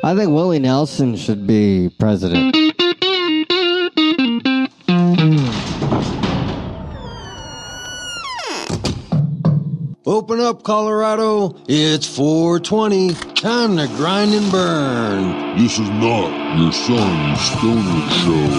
I think Willie Nelson should be president. Open up, Colorado. It's 420. Time to grind and burn. This is not your son's stoner show.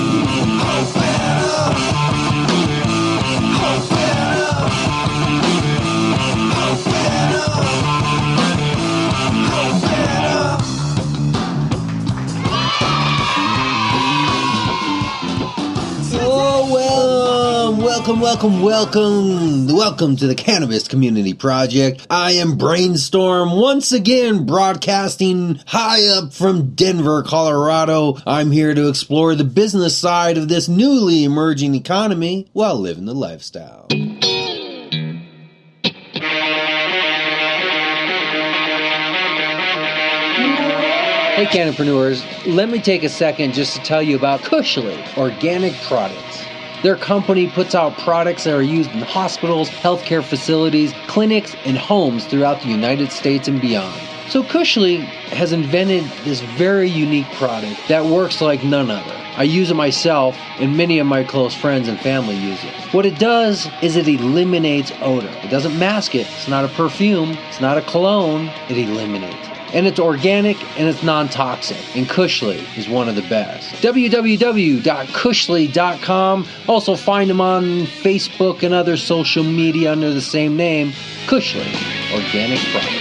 Welcome to the Cannabis Community Project. I am Brainstorm, once again broadcasting high up from Denver, Colorado. I'm here to explore the business side of this newly emerging economy while living the lifestyle. Hey Cannapreneurs, let me take a second just to tell you about Cushly Organic Products. Their company puts out products that are used in hospitals, healthcare facilities, clinics, and homes throughout the United States and beyond. So Cushly has invented this very unique product that works like none other. I use it myself, and many of my close friends and family use it. What it does is it eliminates odor. It doesn't mask it. It's not a perfume. It's not a cologne. It eliminates it. And it's organic and it's non-toxic. And Cushly is one of the best. www.cushly.com. Also find them on Facebook and other social media under the same name, Cushly Organic Products.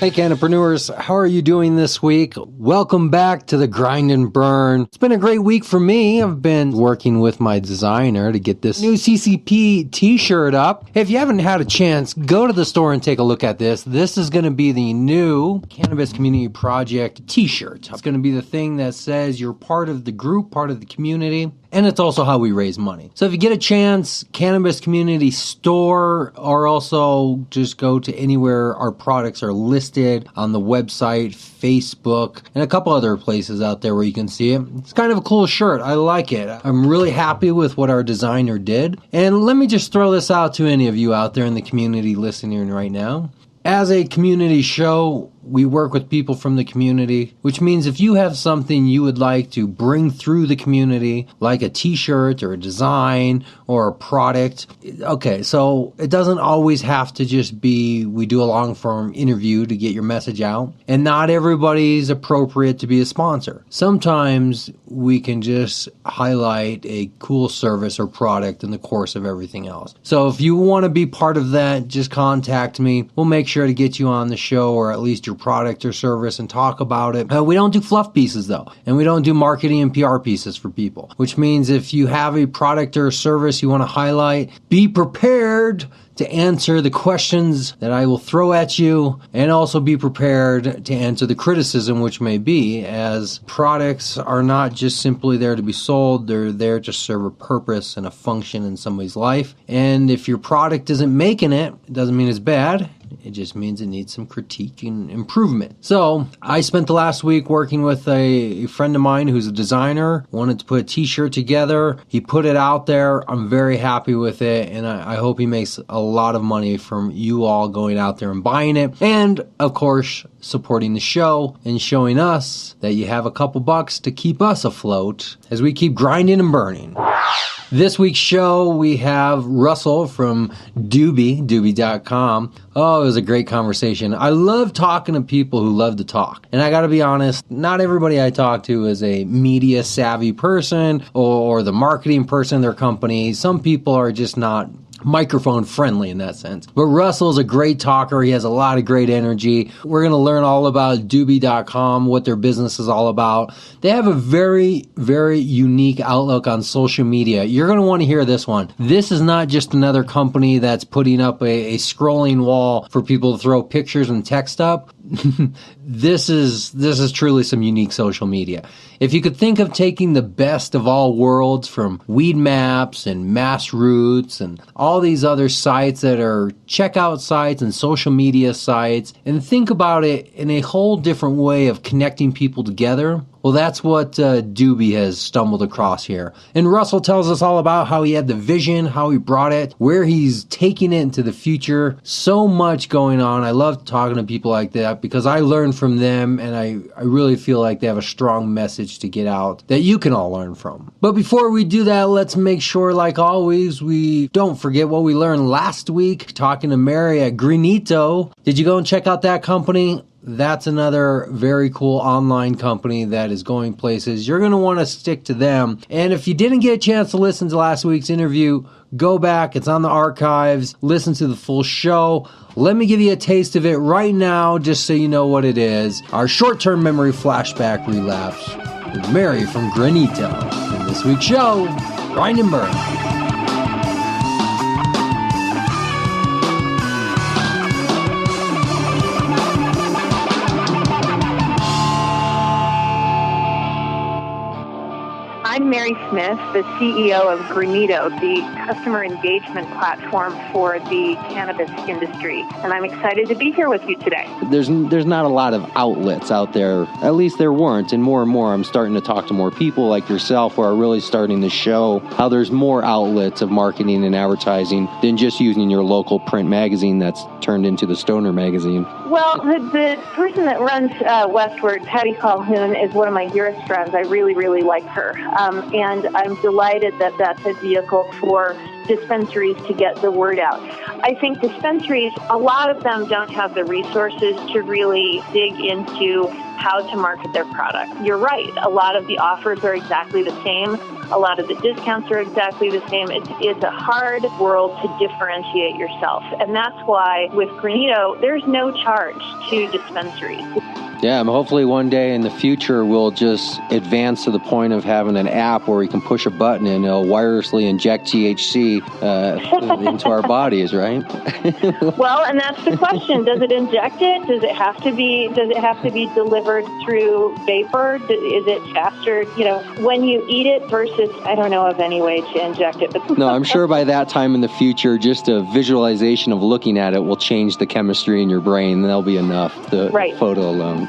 Hey Cannapreneurs, how are you doing this week? Welcome back to the Grind and Burn. It's been a great week for me. I've been working with my designer to get this new CCP t-shirt up. If you haven't had a chance, go to the store and take a look at this. This is going to be the new Cannabis Community Project t-shirt. It's going to be the thing that says you're part of the group, part of the community. And it's also how we raise money. So if you get a chance, Cannabis Community Store, or also just go to anywhere our products are listed on the website, Facebook, and a couple other places out there where you can see it. It's kind of a cool shirt. I like it. I'm really happy with what our designer did. And let me just throw this out to any of you out there in the community listening right now. As a community show, we work with people from the community, which means if you have something you would like to bring through the community, like a t-shirt or a design or a product, okay, so it doesn't always have to just be we do a long-form interview to get your message out, and not everybody's appropriate to be a sponsor. Sometimes we can just highlight a cool service or product in the course of everything else. So if you want to be part of that, just contact me. We'll make sure to get you on the show, or at least your product or service, and talk about it. We don't do fluff pieces though, and we don't do marketing and PR pieces for people, which means if you have a product or service you want to highlight, be prepared to answer the questions that I will throw at you, and also be prepared to answer the criticism which may be, as products are not just simply there to be sold, they're there to serve a purpose and a function in somebody's life. And if your product isn't making it, it doesn't mean it's bad. It just means it needs some critique and improvement. So I spent the last week working with a friend of mine who's a designer, wanted to put a t-shirt together. He put it out there. I'm very happy with it, and I hope he makes a lot of money from you all going out there and buying it. And of course, supporting the show and showing us that you have a couple bucks to keep us afloat as we keep grinding and burning. This week's show, we have Russell from Duby, Duby.com. Oh, it was a great conversation. I love talking to people who love to talk. And I gotta be honest, not everybody I talk to is a media savvy person or the marketing person in their company. Some people are just not microphone friendly in that sense. But Russell's a great talker. He has a lot of great energy. We're going to learn all about Duby.com, what their business is all about. They have a very, very unique outlook on social media. You're going to want to hear this one. This is not just another company that's putting up a scrolling wall for people to throw pictures and text up. This is truly some unique social media. If you could think of taking the best of all worlds from Weed Maps and Mass Roots and all these other sites that are checkout sites and social media sites, and think about it in a whole different way of connecting people together, Well, that's what Duby has stumbled across here. And Russell tells us all about how he had the vision, how he brought it, where he's taking it into the future. So much going on. I love talking to people like that because I learn from them, and I really feel like they have a strong message to get out that you can all learn from. But before we do that, let's make sure, like always, we don't forget what we learned last week talking to Mary at Greenito. Did you go and check out that company? That's another very cool online company that is going places. You're going to want to stick to them. And if you didn't get a chance to listen to last week's interview, go back. It's on the archives. Listen to the full show. Let me give you a taste of it right now, just so you know what it is. Our short-term memory flashback relapse with Mary from Granito. In this week's show, Grind and Burn. I'm Mary Smith, the CEO of Granito, the customer engagement platform for the cannabis industry, and I'm excited to be here with you today. There's not a lot of outlets out there, at least there weren't, and more I'm starting to talk to more people like yourself who are really starting to show how there's more outlets of marketing and advertising than just using your local print magazine that's turned into the Stoner magazine. Well, the person that runs Westward, Patty Calhoun, is one of my dearest friends. I really, really like her. And I'm delighted that that's a vehicle for dispensaries to get the word out. I think dispensaries, a lot of them don't have the resources to really dig into how to market their product. You're right. A lot of the offers are exactly the same. A lot of the discounts are exactly the same. It's a hard world to differentiate yourself. And that's why with Granito, there's no charge to dispensaries. Yeah, hopefully one day in the future we'll just advance to the point of having an app where we can push a button and it'll wirelessly inject THC into our bodies, right? Well, and that's the question. Does it inject it? Does it have to be delivered through vapor? Is it faster, when you eat it versus, I don't know of any way to inject it. No, I'm sure by that time in the future, just a visualization of looking at it will change the chemistry in your brain, and that'll be enough, the photo alone.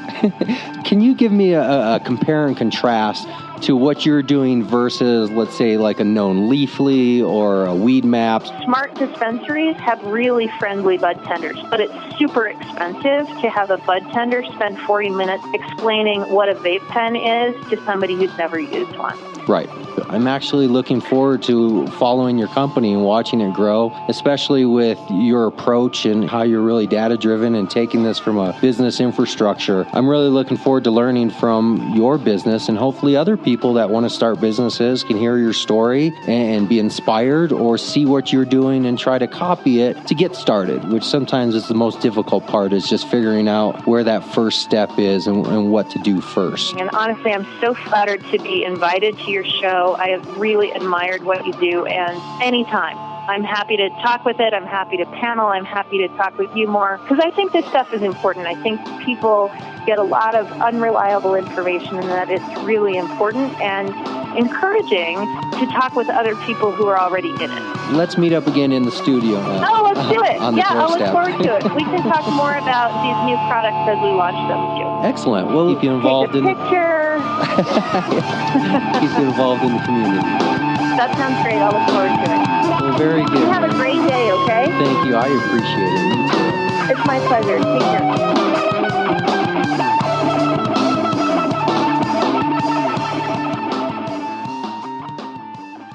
Can you give me a compare and contrast to what you're doing versus, let's say, like a known Leafly or a Weed Maps? Smart dispensaries have really friendly bud tenders, but it's super expensive to have a bud tender spend 40 minutes explaining what a vape pen is to somebody who's never used one. Right. I'm actually looking forward to following your company and watching it grow, especially with your approach and how you're really data-driven and taking this from a business infrastructure. I'm really looking forward to learning from your business, and hopefully other people that want to start businesses can hear your story and be inspired or see what you're doing and try to copy it to get started, which sometimes is the most difficult part, is just figuring out where that first step is and what to do first. And honestly, I'm so flattered to be invited to your show. I have really admired what you do, and anytime I'm happy to talk with it. I'm happy to panel. I'm happy to talk with you more, because I think this stuff is important. I think people get a lot of unreliable information, and that it's really important and encouraging to talk with other people who are already in it. Let's meet up again in the studio. Let's do it. Yeah, I'll look forward to it. We can talk more about these new products as we launch them with you. Excellent. Well, keep you involved Take a picture. Keep you involved in the community. That sounds great. I'll look forward to it. Well, very good. You have a great day, okay? Thank you. I appreciate it. Me too. It's my pleasure. Take care.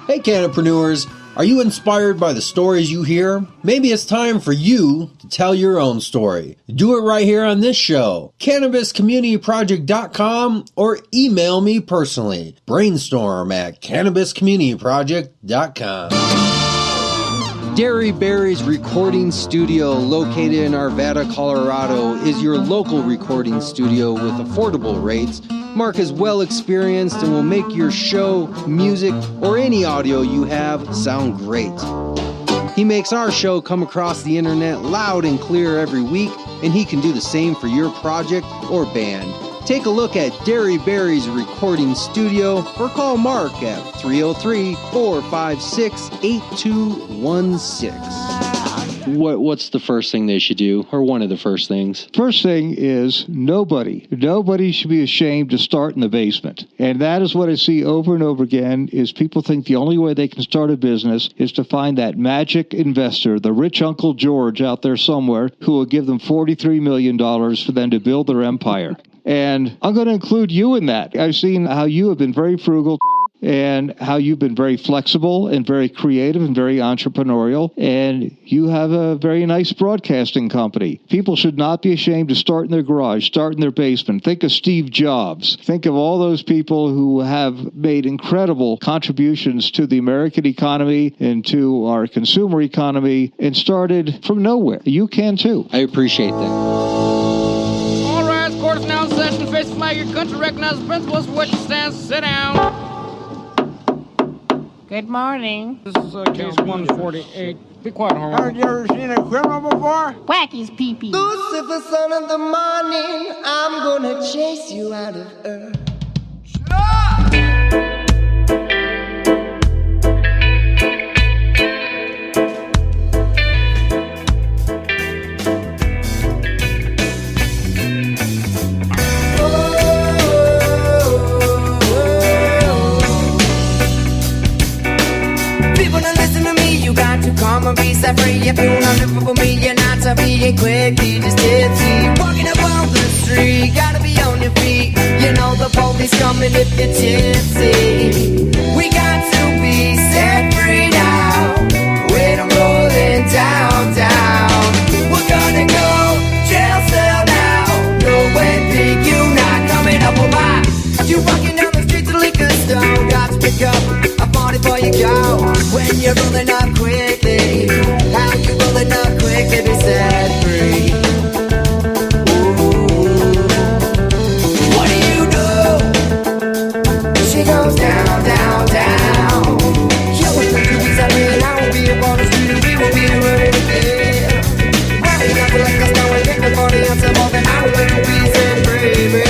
Hey, Cannapreneurs, are you inspired by the stories you hear? Maybe it's time for you to tell your own story. Do it right here on this show, CannabisCommunityProject.com, or email me personally, brainstorm at CannabisCommunityProject.com. Dairy Berry's recording studio, located in Arvada, Colorado, is your local recording studio with affordable rates. Mark is well experienced and will make your show, music, or any audio you have sound great. He makes our show come across the internet loud and clear every week, and he can do the same for your project or band. Take a look at Dairy Berry's recording studio or call Mark at 303-456-8216. What's the first thing they should do, or one of the first things? First thing is nobody should be ashamed to start in the basement. And that is what I see over and over again is people think the only way they can start a business is to find that magic investor, the rich Uncle George out there somewhere who will give them $43 million for them to build their empire. And I'm going to include you in that. I've seen how you have been very frugal and how you've been very flexible and very creative and very entrepreneurial. And you have a very nice broadcasting company. People should not be ashamed to start in their garage, start in their basement. Think of Steve Jobs. Think of all those people who have made incredible contributions to the American economy and to our consumer economy and started from nowhere. You can too. I appreciate that. All right, court is now in session. Face the flag, your country recognizes the principles for which it stands. Sit down. Good morning. This is case 148. Be quiet, Harlan. Haven't you ever seen a criminal before? Whack his pee-pee. Lucifer, son of the morning, I'm gonna chase you out of earth. Shut up! Come and be set free. If you're not living for me, you're not to be quick. You just tipsy. Walking upon the street, gotta be on your feet. You know the police coming if you're tipsy. We got to be set free now. When I'm rolling down, down. We're gonna go jail cell now. No way, big, you not coming up on my. You walking down the street to the liquor store. Got to pick up a party before you go. When you're rolling up quickly, how you rolling up quickly be set free? Ooh. What do? She goes down, down, down. Yeah, we're going to be set free. I will be up on the street, we will be ready to kill. Riding up like a star, we get the party on some more than I will be set free, free.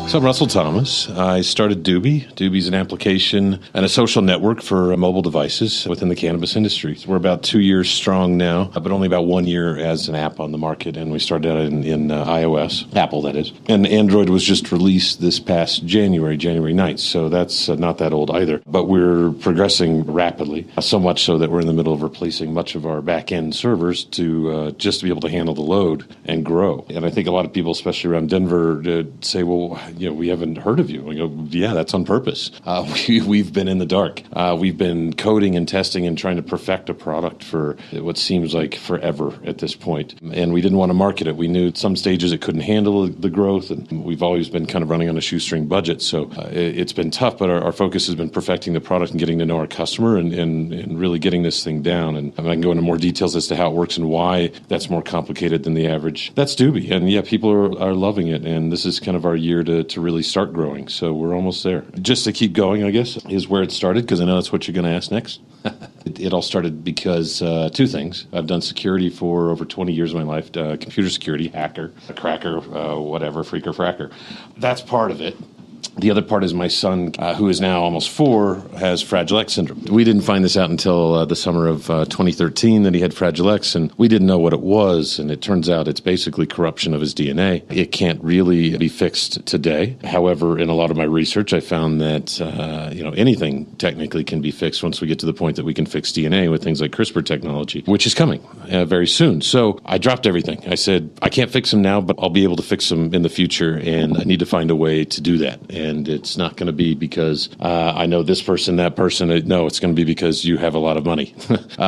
So I'm Russell Thomas. I started Duby. Duby's an application and a social network for mobile devices within the cannabis industry. So we're about 2 years strong now, but only about 1 year as an app on the market. And we started out in iOS, Apple that is. And Android was just released this past January 9th. So that's not that old either. But we're progressing rapidly, so much so that we're in the middle of replacing much of our back-end servers to just to be able to handle the load and grow. And I think a lot of people, especially around Denver, say, well, we haven't heard of you. I go, yeah, that's on purpose. We've been in the dark. We've been coding and testing and trying to perfect a product for what seems like forever at this point. And we didn't want to market it. We knew at some stages it couldn't handle the growth, and we've always been kind of running on a shoestring budget. So it's been tough, but our focus has been perfecting the product and getting to know our customer and really getting this thing down. And I can go into more details as to how it works and why that's more complicated than the average. That's Duby. And yeah, people are loving it. And this is kind of our year to really start growing. So we're almost there. Just to keep going, I guess, is where it started, because I know that's what you're going to ask next. It all started because two things. I've done security for over 20 years of my life, computer security, hacker, a cracker, whatever, freaker, fracker. That's part of it. The other part is my son, who is now almost 4, has Fragile X syndrome. We didn't find this out until the summer of 2013 that he had Fragile X, and we didn't know what it was, and it turns out it's basically corruption of his DNA. It can't really be fixed today. However, in a lot of my research, I found that anything technically can be fixed once we get to the point that we can fix DNA with things like CRISPR technology, which is coming very soon. So I dropped everything. I said, I can't fix him now, but I'll be able to fix him in the future, and I need to find a way to do that. and it's not going to be because I know this person, that person. No, it's going to be because you have a lot of money,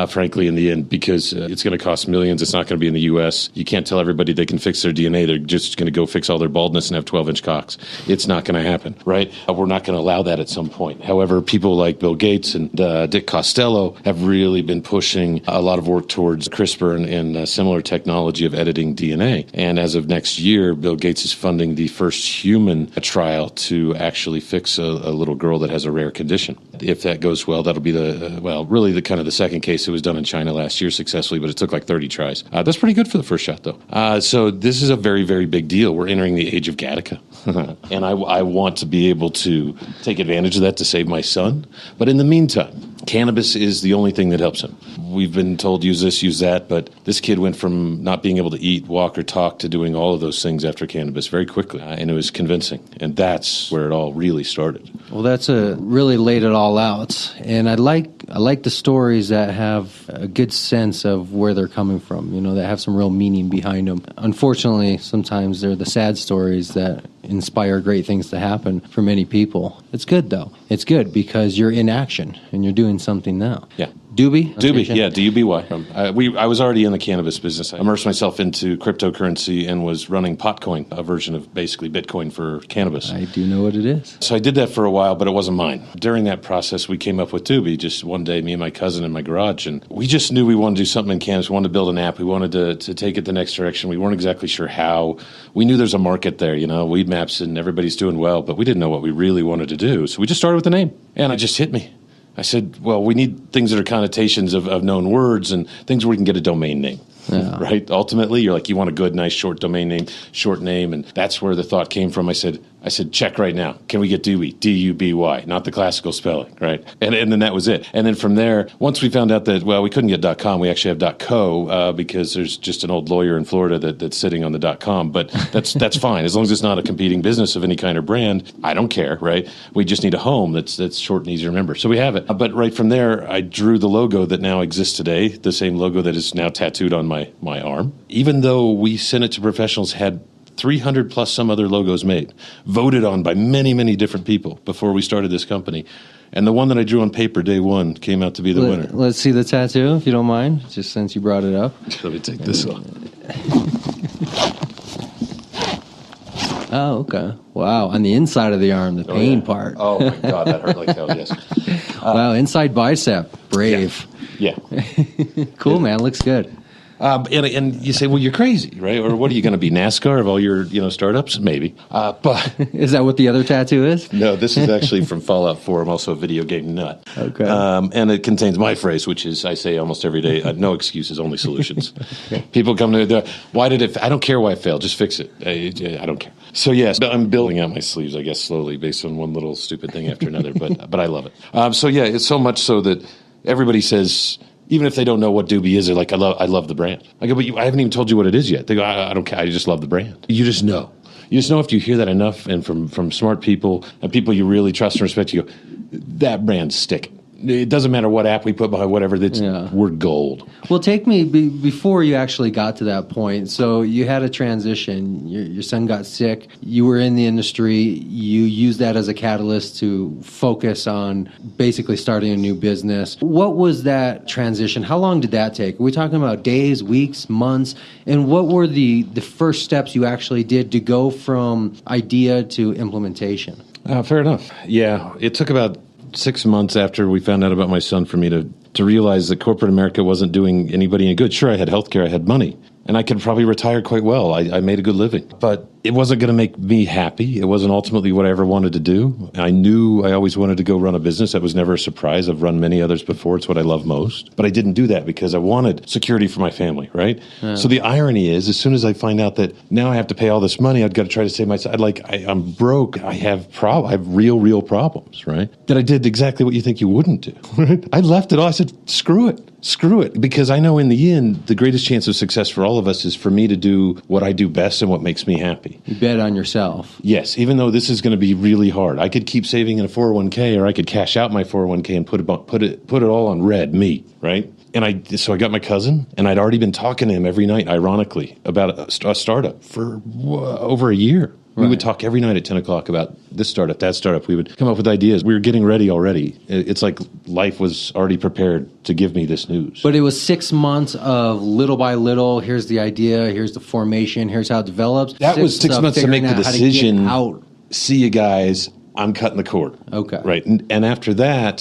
frankly, in the end, because it's going to cost millions. It's not going to be in the U.S. You can't tell everybody they can fix their DNA. They're just going to go fix all their baldness and have 12-inch cocks. It's not going to happen, right? We're not going to allow that at some point. However, people like Bill Gates and Dick Costello have really been pushing a lot of work towards CRISPR and similar technology of editing DNA. And as of next year, Bill Gates is funding the first human trial to actually fix a little girl that has a rare condition. If that goes well, that'll be really the kind of the second case. It was done in China last year successfully, but it took like 30 tries. That's pretty good for the first shot, though. So this is a very, very big deal. We're entering the age of Gattaca. And I want to be able to take advantage of that to save my son. But in the meantime, cannabis is the only thing that helps him. We've been told use this, use that, but this kid went from not being able to eat, walk, or talk to doing all of those things after cannabis very quickly, and it was convincing. And that's where it all really started. Well, that's really laid it all out, and I like the stories that have a good sense of where they're coming from. That have some real meaning behind them. Unfortunately, sometimes they're the sad stories that inspire great things to happen for many people. It's good, though. It's good because you're in action and you're doing something now. Yeah. Duby? Yeah, Duby. I was already in the cannabis business. I immersed myself into cryptocurrency and was running Potcoin, a version of basically Bitcoin for cannabis. I do know what it is. So I did that for a while, but it wasn't mine. During that process, we came up with Duby just one day, me and my cousin in my garage, and we just knew we wanted to do something in cannabis. We wanted to build an app. We wanted to take it the next direction. We weren't exactly sure how. We knew there's a market there, Weed Maps, and everybody's doing well, but we didn't know what we really wanted to do. So we just started with the name, and it just hit me. I said, well, we need things that are connotations of known words and things where we can get a domain name, right? Ultimately, you want a good, nice, short domain name, short name, and that's where the thought came from. I said, check right now. Can we get Duby? D-U-B-Y, not the classical spelling, right? And then that was it. And then from there, once we found out that, we couldn't get .com, we actually have .co because there's just an old lawyer in Florida that's sitting on the .com, but that's fine. As long as it's not a competing business of any kind or brand, I don't care, right? We just need a home that's short and easy to remember. So we have it. But right from there, I drew the logo that now exists today, the same logo that is now tattooed on my arm. Even though we sent it to professionals, had 300 plus some other logos made, voted on by many, many different people before we started this company. And the one that I drew on paper day one came out to be the winner. Let's see the tattoo, if you don't mind, just since you brought it up. Let me take this off. Oh, okay. Wow, on the inside of the arm, the pain part. Oh, my God, that hurt like hell, yes. Wow, inside bicep. Brave. Yeah. Cool, man. Looks good. And you say, well, you're crazy, right? Or what are you going to be, NASCAR of all your startups? Maybe. But is that what the other tattoo is? No, this is actually from Fallout 4. I'm also a video game nut. Okay. And it contains my phrase, which is I say almost every day, no excuses, only solutions. People come to me, why did it? I don't care why it failed. Just fix it. I don't care. So, yes, I'm building out my sleeves, I guess, slowly based on one little stupid thing after another. But I love it. It's so much so that everybody says, even if they don't know what Duby is, they're like, I love the brand. I go, but I haven't even told you what it is yet. They go, I don't care. I just love the brand. You just know. You just know if you hear that enough and from smart people and people you really trust and respect, you go, that brand's sticking. It doesn't matter what app we put behind whatever, we're gold. Well, take me before you actually got to that point. So you had a transition. Your son got sick. You were in the industry. You used that as a catalyst to focus on basically starting a new business. What was that transition? How long did that take? Are we talking about days, weeks, months? And what were the first steps you actually did to go from idea to implementation? Fair enough. Yeah, it took about 6 months after we found out about my son for me to realize that corporate America wasn't doing anybody any good. Sure, I had healthcare, I had money, and I could probably retire quite well. I made a good living, but it wasn't going to make me happy. It wasn't ultimately what I ever wanted to do. I knew I always wanted to go run a business. That was never a surprise. I've run many others before. It's what I love most. But I didn't do that because I wanted security for my family, right? Yeah. So the irony is, as soon as I find out that now I have to pay all this money, I've got to try to save myself. I'm broke. I have real problems, right? That I did exactly what you think you wouldn't do, right? I left it all. I said, screw it. Because I know in the end, the greatest chance of success for all of us is for me to do what I do best and what makes me happy. You bet on yourself. Yes, even though this is going to be really hard. I could keep saving in a 401k, or I could cash out my 401k and put it all on red, me, right? And so I got my cousin, and I'd already been talking to him every night, ironically, about a startup for over a year. We would talk every night at 10 o'clock about this startup, that startup. We would come up with ideas. We were getting ready already. It's like life was already prepared to give me this news. But it was 6 months of little by little. Here's the idea. Here's the formation. Here's how it develops. That was 6 months to make the decision. Out. See you guys. I'm cutting the cord. Okay. Right. And after that,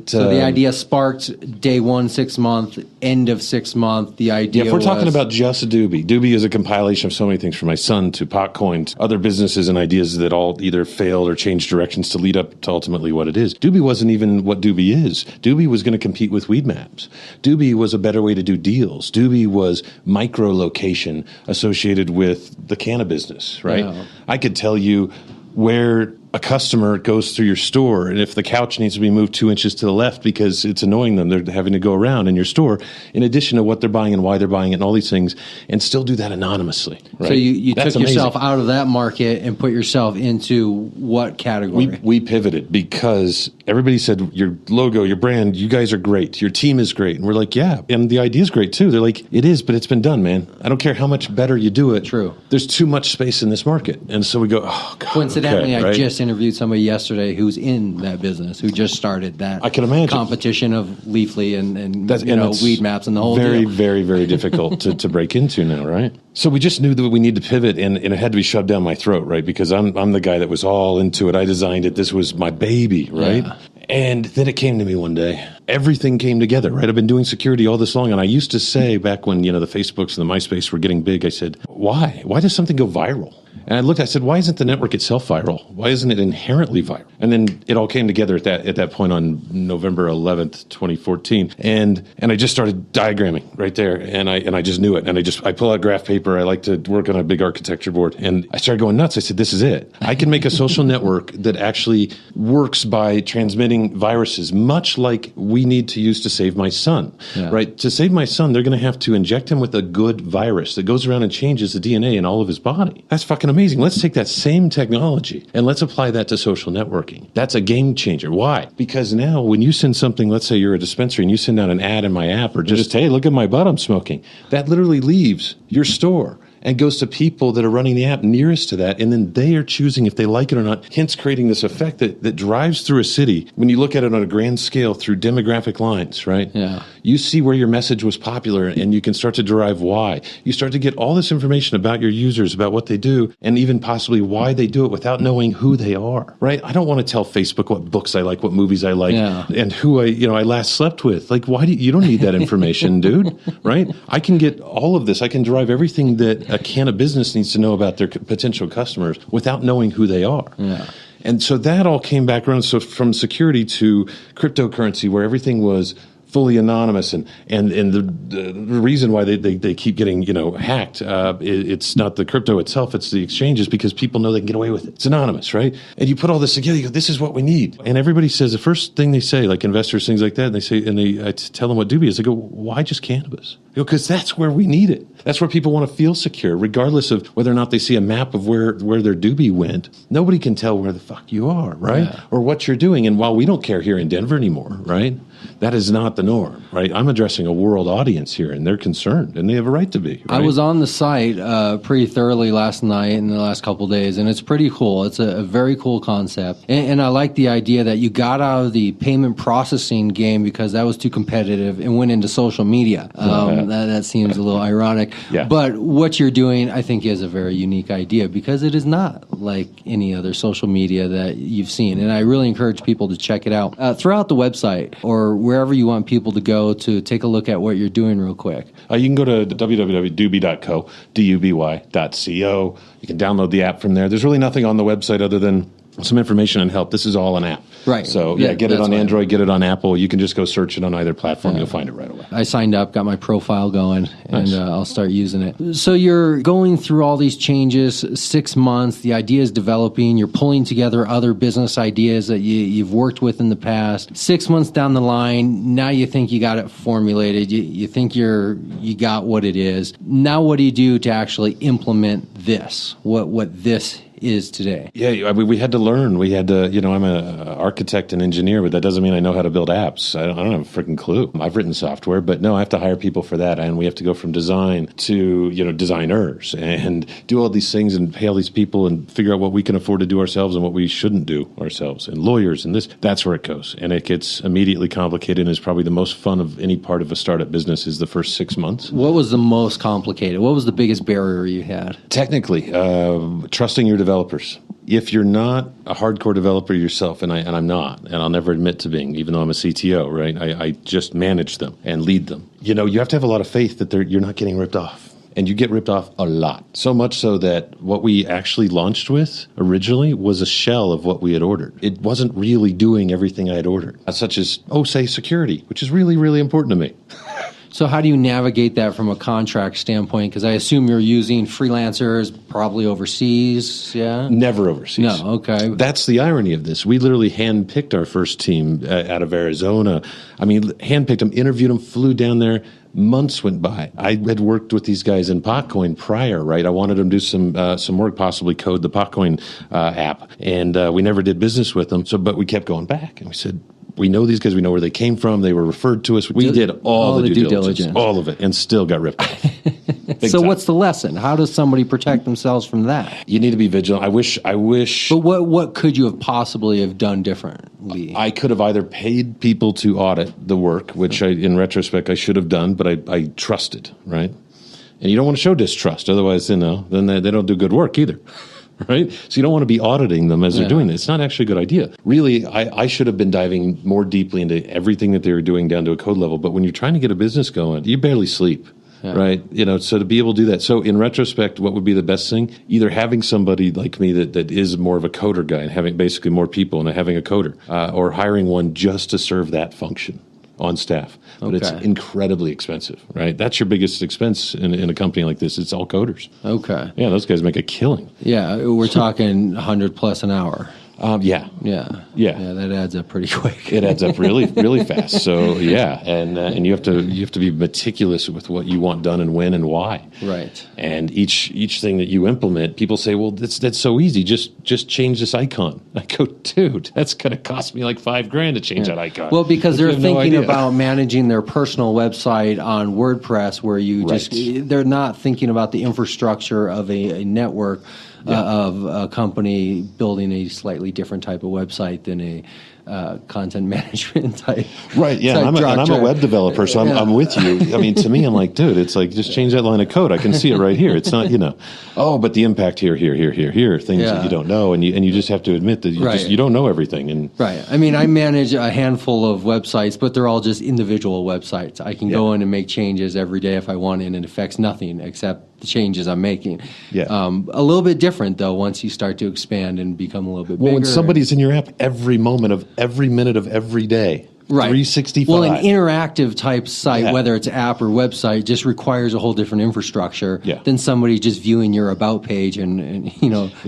So the idea sparked day 1, 6 month, end of 6 month. The idea if we're talking about just Duby. Duby is a compilation of so many things, from my son to Potcoin, to other businesses and ideas that all either failed or changed directions to lead up to ultimately what it is. Duby wasn't even what Duby is. Duby was going to compete with Weed Maps. Duby was a better way to do deals. Duby was micro-location associated with the cannabis business, right? Yeah. I could tell you where a customer goes through your store, and if the couch needs to be moved 2 inches to the left because it's annoying them, they're having to go around in your store, in addition to what they're buying and why they're buying it and all these things, and still do that anonymously. Right? So you took amazing. yourself out of that market and put yourself into what category? We pivoted because everybody said, your logo, your brand, you guys are great. Your team is great. And we're like, yeah. And the idea is great too. They're like, it is, but it's been done, man. I don't care how much better you do it. True. There's too much space in this market. And so we go, oh, God. Coincidentally, okay, I right? just interviewed somebody yesterday who's in that business, who just started that I can imagine. competition of Leafly and That's Weed Maps and the whole very, deal. very, very difficult to break into now, right? So we just knew that we needed to pivot, and it had to be shoved down my throat, right? Because I'm the guy that was all into it. I designed it. This was my baby, right? Yeah. And then it came to me one day. Everything came together, right? I've been doing security all this long, and I used to say back when, the Facebooks and the MySpace were getting big, I said, why? Why does something go viral? And I said, why isn't the network itself viral? Why isn't it inherently viral? And then it all came together at that point on November 11th, 2014. And I just started diagramming right there. And I just knew it. And I pull out graph paper. I like to work on a big architecture board. And I started going nuts. I said, this is it. I can make a social network that actually works by transmitting viruses, much like we need to use to save my son, right? To save my son, they're going to have to inject him with a good virus that goes around and changes the DNA in all of his body. That's fucking amazing. Let's take that same technology and let's apply that to social networking. That's a game changer. Why? Because now when you send something, let's say you're a dispensary and you send out an ad in my app, or just, hey, look at my butt I'm smoking, that literally leaves your store and goes to people that are running the app nearest to that, and then they are choosing if they like it or not, hence creating this effect that drives through a city. When you look at it on a grand scale through demographic lines, right? Yeah. You see where your message was popular, and you can start to derive why. You start to get all this information about your users, about what they do, and even possibly why they do it without knowing who they are, right? I don't want to tell Facebook what books I like, what movies I like, and who I last slept with. Like, why you don't need that information, dude, right? I can get all of this. I can derive everything that a cannabis business needs to know about their potential customers without knowing who they are. Yeah. And so that all came back around. So from security to cryptocurrency, where everything was fully anonymous, and the reason why they keep getting hacked, it's not the crypto itself, it's the exchanges, because people know they can get away with it. It's anonymous, right? And you put all this together, you go, this is what we need. And everybody says, the first thing they say, like investors, things like that, and they say, I tell them what Duby is. They go, why just cannabis? Because that's where we need it. That's where people want to feel secure, regardless of whether or not they see a map of where their Duby went. Nobody can tell where the fuck you are, right? Yeah. Or what you're doing. And while we don't care here in Denver anymore, right? That is not the norm, right? I'm addressing a world audience here, and they're concerned, and they have a right to be. Right? I was on the site pretty thoroughly last night and the last couple of days, and it's pretty cool. It's a very cool concept. And I like the idea that you got out of the payment processing game because that was too competitive and went into social media. That seems a little ironic. Yeah. But what you're doing, I think, is a very unique idea because it is not like any other social media that you've seen. And I really encourage people to check it out throughout the website or wherever you want people to go to take a look at what you're doing real quick. You can go to www.duby.co, duby.co. You can download the app from there. There's really nothing on the website other than some information and help. This is all an app. Right. So, get it on Android, get it on Apple. You can just go search it on either platform. You'll find it right away. I signed up, got my profile going, and I'll start using it. So you're going through all these changes, 6 months, the idea is developing, you're pulling together other business ideas that you've worked with in the past. 6 months down the line, now you think you got it formulated, you think you got what it is. Now what do you do to actually implement this, what this is today? Yeah, I mean, we had to learn. We had to, I'm an architect and engineer, but that doesn't mean I know how to build apps. I don't have a freaking clue. I've written software, but no, I have to hire people for that. And we have to go from design to, designers and do all these things and pay all these people and figure out what we can afford to do ourselves and what we shouldn't do ourselves, and lawyers and this. That's where it goes. And it gets immediately complicated, and is probably the most fun of any part of a startup business is the first 6 months. What was the most complicated? What was the biggest barrier you had? Technically, trusting your developers. If you're not a hardcore developer yourself, and I'm not, and I'll never admit to being, even though I'm a CTO, right? I just manage them and lead them. You have to have a lot of faith that you're not getting ripped off. And you get ripped off a lot. So much so that what we actually launched with originally was a shell of what we had ordered. It wasn't really doing everything I had ordered, such as, say, security, which is really, really important to me. So how do you navigate that from a contract standpoint? Because I assume you're using freelancers probably overseas, yeah? Never overseas. No, okay. That's the irony of this. We literally handpicked our first team out of Arizona. I mean, handpicked them, interviewed them, flew down there. Months went by. I had worked with these guys in Potcoin prior, right? I wanted them to do some work, possibly code the Potcoin app, and we never did business with them. But we kept going back, and we said, we know these guys. We know where they came from. They were referred to us. We did all the due diligence, all of it, and still got ripped off. So what's the lesson? How does somebody protect themselves from that? You need to be vigilant. I wish. But what could you have possibly have done differently? I could have either paid people to audit the work, which in retrospect I should have done, but I trusted, right? And you don't want to show distrust, otherwise, then they don't do good work either. Right? So you don't want to be auditing them as they're doing it. It's not actually a good idea. Really, I should have been diving more deeply into everything that they were doing down to a code level. But when you're trying to get a business going, you barely sleep. Yeah. Right? So to be able to do that. So in retrospect, what would be the best thing? Either having somebody like me that is more of a coder guy and having basically more people and having a coder, or hiring one just to serve that function on staff. But it's incredibly expensive, right? That's your biggest expense in a company like this. It's all coders. Okay. Yeah, those guys make a killing. Yeah, we're talking 100 plus an hour. Yeah. That adds up pretty quick. It adds up really, really fast. So and you have to be meticulous with what you want done and when and why. Right. And each thing that you implement, people say, well, that's so easy. Just change this icon. I go, dude, that's going to cost me like $5,000 to change that icon. Well, because they're thinking about managing their personal website on WordPress, where they're not thinking about the infrastructure of a network. Of a company building a slightly different type of website than a content management type. Right, yeah, and I'm a web developer, so I'm with you. I mean, to me, I'm like, dude, it's like, just change that line of code. I can see it right here. It's not, but the impact here, things that you don't know, and you just have to admit that you don't know everything. And right. I mean, I manage a handful of websites, but they're all just individual websites. I can go in and make changes every day if I want, and it affects nothing except the changes I'm making. Yeah. A little bit different, though, once you start to expand and become a little bit bigger. Well, when somebody's in your app every moment of every minute of every day, right. 365. Well, an interactive type site, whether it's app or website, just requires a whole different infrastructure than somebody just viewing your about page and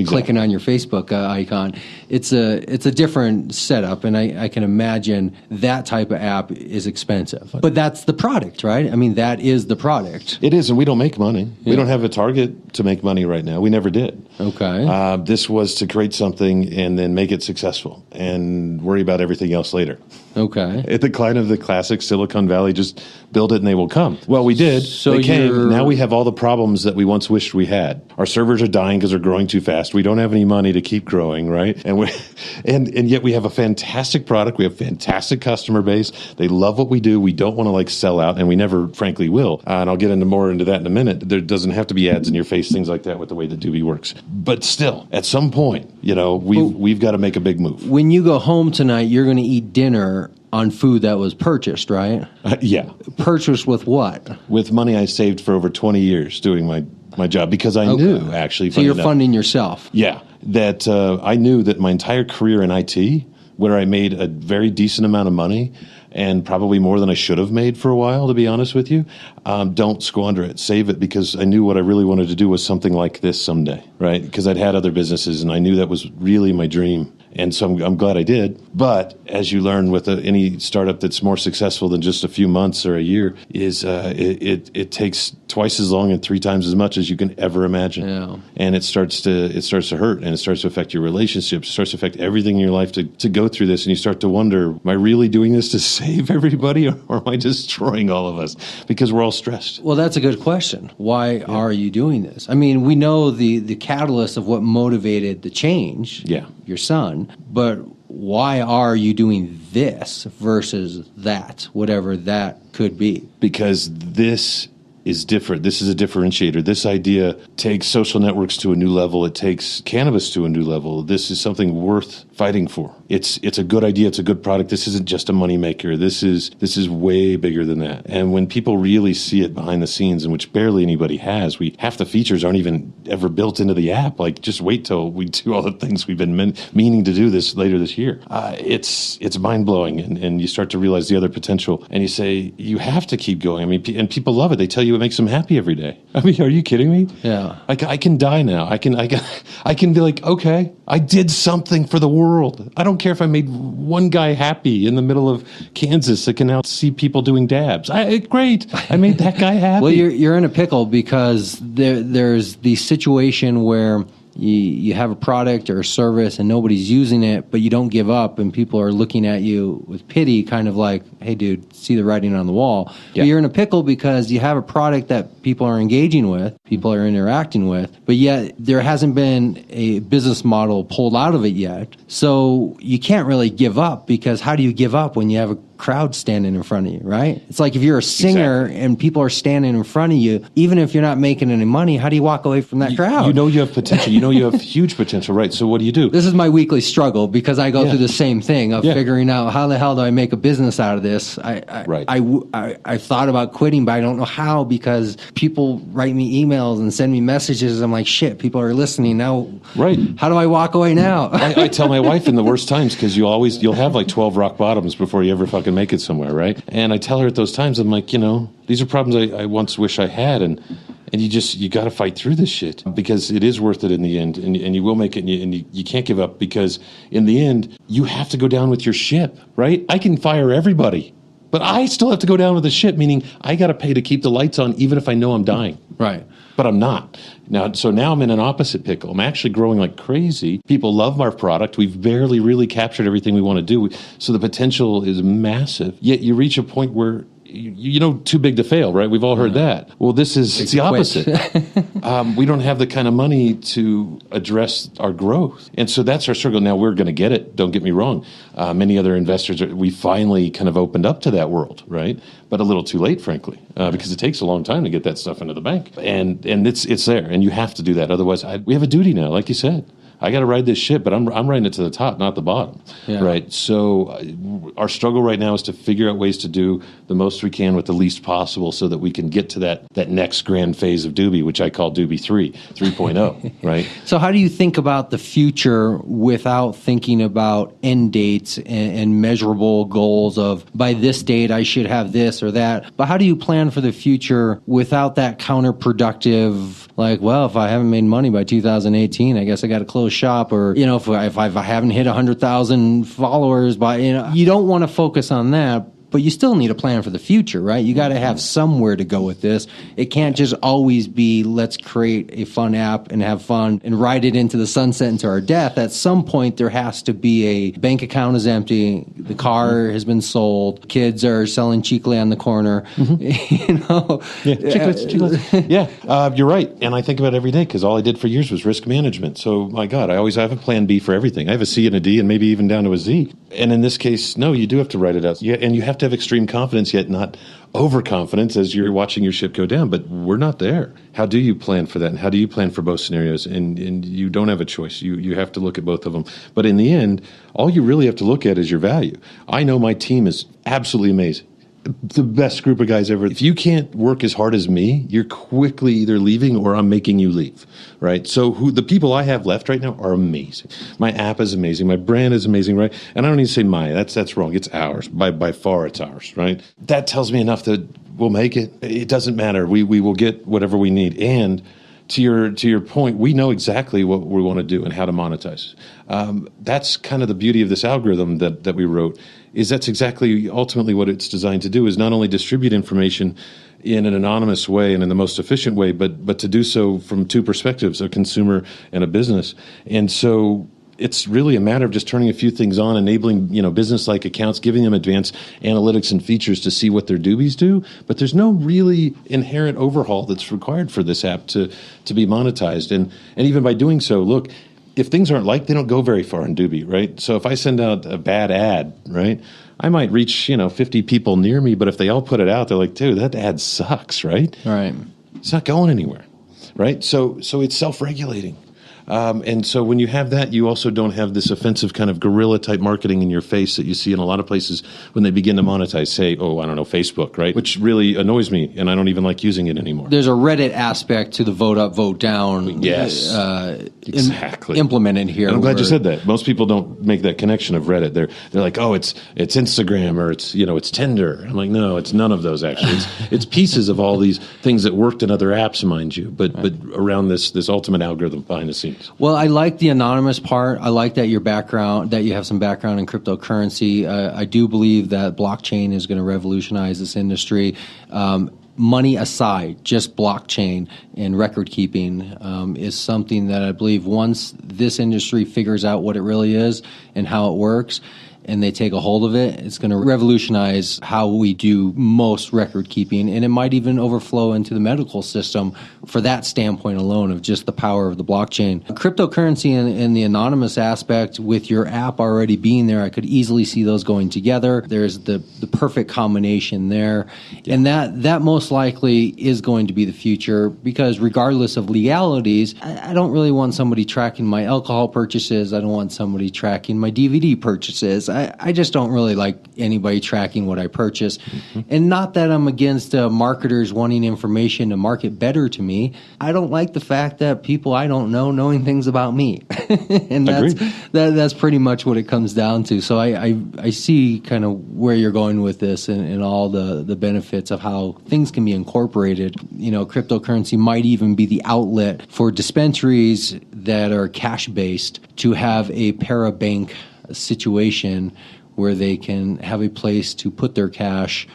clicking on your Facebook icon. It's a different setup, and I can imagine that type of app is expensive. But that's the product, right? I mean, that is the product. It is, and we don't make money. Yeah. We don't have a target to make money right now. We never did. Okay. This was to create something and then make it successful and worry about everything else later. Okay. At the kind of the classic Silicon Valley, just build it and they will come. Well, we did. So they came. Now we have all the problems that we once wished we had. Our servers are dying because they're growing too fast. We don't have any money to keep growing, right? And yet we have a fantastic product. We have a fantastic customer base. They love what we do. We don't want to sell out, and we never, frankly, will. And I'll get more into that in a minute. There doesn't have to be ads in your face, things like that, with the way that Duby works. But still, at some point, we've got to make a big move. When you go home tonight, you're going to eat dinner on food that was purchased, right? Yeah. Purchased with what? With money I saved for over 20 years doing my job, because I knew, actually. So you're funding yourself? Yeah. That I knew that my entire career in IT, where I made a very decent amount of money, and probably more than I should have made for a while, to be honest with you, don't squander it. Save it, because I knew what I really wanted to do was something like this someday, right? Because I'd had other businesses, and I knew that was really my dream. And so I'm glad I did. But as you learn with any startup that's more successful than just a few months or a year, is it takes twice as long and 3 times as much as you can ever imagine. Yeah. And it starts to hurt, and it starts to affect your relationships. It starts to affect everything in your life to go through this. And you start to wonder, am I really doing this to save everybody, or am I destroying all of us because we're all stressed? Well, that's a good question. Why are you doing this? I mean, we know the catalyst of what motivated the change, your son, but why are you doing this versus that, whatever that could be? Because this is different. This is a differentiator. This idea takes social networks to a new level. It takes cannabis to a new level. This is something worth fighting for. It's a good idea. It's a good product. This isn't just a moneymaker. This is way bigger than that. And when people really see it behind the scenes, and which barely anybody has, half the features aren't even ever built into the app. Like, just wait till we do all the things we've been meaning to do this later this year. It's mind blowing, and you start to realize the other potential. And you say you have to keep going. I mean, and people love it. They tell you it makes them happy every day. I mean, are you kidding me? Yeah. I can die now. I can be like, okay, I did something for the world. I don't care if I made one guy happy in the middle of Kansas that can now see people doing dabs. Great. I made that guy happy. Well, you're in a pickle because there's the situation where you have a product or a service and nobody's using it, but you don't give up, and people are looking at you with pity, kind of like, hey, dude, see the writing on the wall. Yeah. But you're in a pickle because you have a product that people are engaging with, people are interacting with, but yet there hasn't been a business model pulled out of it yet. So you can't really give up, because how do you give up when you have a crowd standing in front of you, right? It's like if you're a singer and people are standing in front of you, even if you're not making any money, how do you walk away from that crowd? You know you have potential. You know you have huge potential, right? So what do? This is my weekly struggle, because I go through the same thing of figuring out, how the hell do I make a business out of this? I thought about quitting, but I don't know how, because people write me emails and send me messages. I'm like, shit, people are listening now. Right. How do I walk away now? I tell my wife in the worst times, because you'll have like 12 rock bottoms before you ever fucking make it somewhere, right? And I tell her at those times, I'm like, these are problems I once wish I had, and you got to fight through this shit, because it is worth it in the end, and you will make it, and you can't give up, because in the end, you have to go down with your ship, right? I can fire everybody, but I still have to go down with the ship, meaning I got to pay to keep the lights on, even if I know I'm dying. Right. But I'm not. Now I'm in an opposite pickle. I'm actually growing like crazy. People love our product. We've barely really captured everything we want to do. So the potential is massive. Yet you reach a point where, too big to fail, right? We've all heard that. Well, it's the opposite. We don't have the kind of money to address our growth. And so that's our struggle. Now, we're going to get it. Don't get me wrong. Many other investors, we finally kind of opened up to that world, right? But a little too late, frankly, because it takes a long time to get that stuff into the bank. And it's there, and you have to do that. Otherwise, we have a duty now, like you said. I got to ride this ship, but I'm riding it to the top, not the bottom, right? So our struggle right now is to figure out ways to do the most we can with the least possible, so that we can get to that next grand phase of Duby, which I call Duby 3.0, right? So how do you think about the future without thinking about end dates and measurable goals of, by this date I should have this or that? But how do you plan for the future without that counterproductive, like, well, if I haven't made money by 2018, I guess I got to close shop, or if I haven't hit 100,000 followers by, you don't want to focus on that. But you still need a plan for the future, right? You got to have somewhere to go with this. It can't just always be, let's create a fun app and have fun and ride it into the sunset into our death. At some point, there has to be a bank account is empty, the car has been sold, kids are selling chicle on the corner. Chiclets. Yeah, you're right. And I think about it every day, because all I did for years was risk management. So, my God, I always have a plan B for everything. I have a C and a D, and maybe even down to a Z. And in this case, no, you do have to write it out. Yeah, and you have to have extreme confidence, yet not overconfidence as you're watching your ship go down. But we're not there. How do you plan for that? And how do you plan for both scenarios? And you don't have a choice. You have to look at both of them. But in the end, all you really have to look at is your value. I know my team is absolutely amazing. The best group of guys ever. If you can't work as hard as me, you're quickly either leaving or I'm making you leave, right? So the people I have left right now are amazing. My app is amazing. My brand is amazing, right? And I don't need to say my. That's wrong. It's ours. By far, it's ours, right? That tells me enough that we'll make it. It doesn't matter. We will get whatever we need. And to your point, we know exactly what we want to do and how to monetize. That's kind of the beauty of this algorithm that we wrote, is that's exactly ultimately what it's designed to do, is not only distribute information in an anonymous way and in the most efficient way, but to do so from two perspectives, a consumer and a business. And so it's really a matter of just turning a few things on, enabling, business-like accounts, giving them advanced analytics and features to see what their Dubies do. But there's no really inherent overhaul that's required for this app to be monetized. And even by doing so, look, if things aren't liked, they don't go very far in Duby, right? So if I send out a bad ad, right, I might reach, 50 people near me, but if they all put it out, they're like, dude, that ad sucks, right? Right. It's not going anywhere, right? So it's self-regulating. And so when you have that, you also don't have this offensive kind of guerrilla type marketing in your face that you see in a lot of places when they begin to monetize, say, Facebook, right? Which really annoys me, and I don't even like using it anymore. There's a Reddit aspect to the vote up, vote down. Yes, exactly. Implemented here. And I'm glad you said that. Most people don't make that connection of Reddit. They're like, oh, it's Instagram, or it's Tinder. I'm like, no, it's none of those actually. It's pieces of all these things that worked in other apps, mind you, but around this ultimate algorithm behind the scenes. Well, I like the anonymous part. I like that you have some background in cryptocurrency. I do believe that blockchain is going to revolutionize this industry. Money aside, just blockchain and record keeping is something that I believe once this industry figures out what it really is and how it works, and they take a hold of it, it's going to revolutionize how we do most record keeping, and it might even overflow into the medical system for that standpoint alone of just the power of the blockchain. Cryptocurrency and the anonymous aspect with your app already being there, I could easily see those going together. There's the perfect combination there, and that most likely is going to be the future, because regardless of legalities, I don't really want somebody tracking my alcohol purchases. I don't want somebody tracking my DVD purchases. I just don't really like anybody tracking what I purchase. Mm-hmm. And not that I'm against marketers wanting information to market better to me. I don't like the fact that people I don't know knowing things about me. And that's pretty much what it comes down to. So I see kind of where you're going with this and all the benefits of how things can be incorporated. Cryptocurrency might even be the outlet for dispensaries that are cash-based to have a parabank situation where they can have a place to put their cash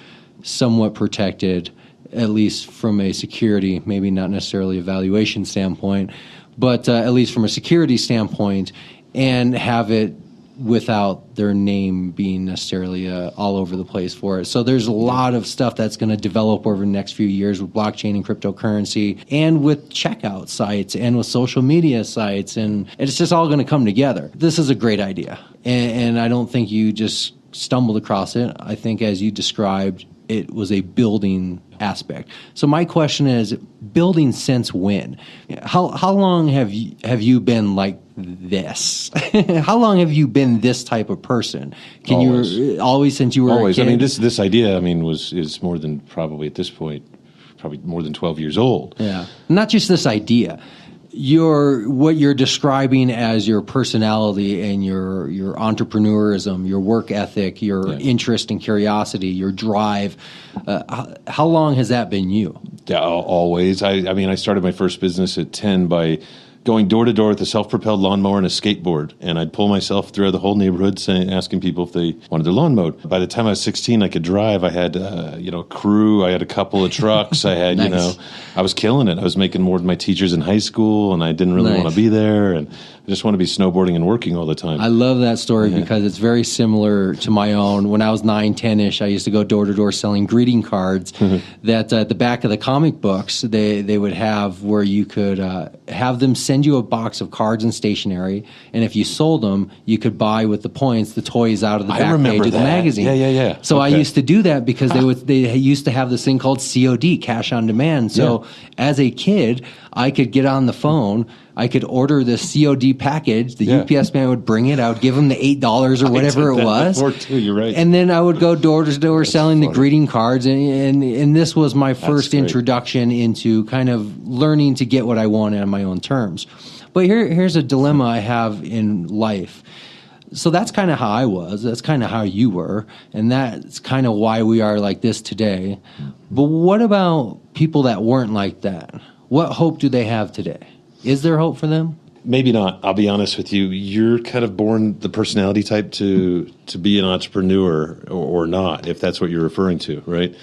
somewhat protected, at least from a security, maybe not necessarily a valuation standpoint, but at least from a security standpoint, and have it without their name being necessarily all over the place for it. So there's a lot of stuff that's going to develop over the next few years with blockchain and cryptocurrency, and with checkout sites, and with social media sites, and it's just all going to come together. This is a great idea, and I don't think you just stumbled across it. I think, as you described, it was a building aspect. So my question is, building since when? How long have you been like this? How long have you been this type of person? Always since you were a kid? I mean, this idea, is more than probably at this point, probably more than 12 years old. Yeah, not just this idea. What you're describing as your personality and your entrepreneurism, your work ethic, your interest and curiosity, your drive. How long has that been you? Yeah, always. I started my first business at 10 by going door to door with a self-propelled lawnmower and a skateboard, and I'd pull myself through the whole neighborhood asking people if they wanted their lawn mowed. By the time I was 16, I could drive. I had a crew. I had a couple of trucks. I had nice. I was killing it. I was making more than my teachers in high school, and I didn't really want to be there, and I just want to be snowboarding and working all the time. I love that story because it's very similar to my own. When I was 9, 10-ish, I used to go door to door selling greeting cards that at the back of the comic books they would have, where you could have them send you a box of cards and stationery, and if you sold them, you could buy with the points the toys out of the back page of the magazine. Yeah. So I used to do that because they used to have this thing called COD, cash on demand. So as a kid, I could get on the phone, I could order this COD package. The UPS man would bring it. I would give him the $8 or whatever it was. Before too, you're right. And then I would go door to door selling the greeting cards. And this was my first introduction into kind of learning to get what I wanted on my own terms. But here's a dilemma I have in life. So that's kind of how I was. That's kind of how you were. And that's kind of why we are like this today. But what about people that weren't like that? What hope do they have today? Is there hope for them? Maybe not. I'll be honest with you. You're kind of born the personality type to be an entrepreneur or not, if that's what you're referring to, right?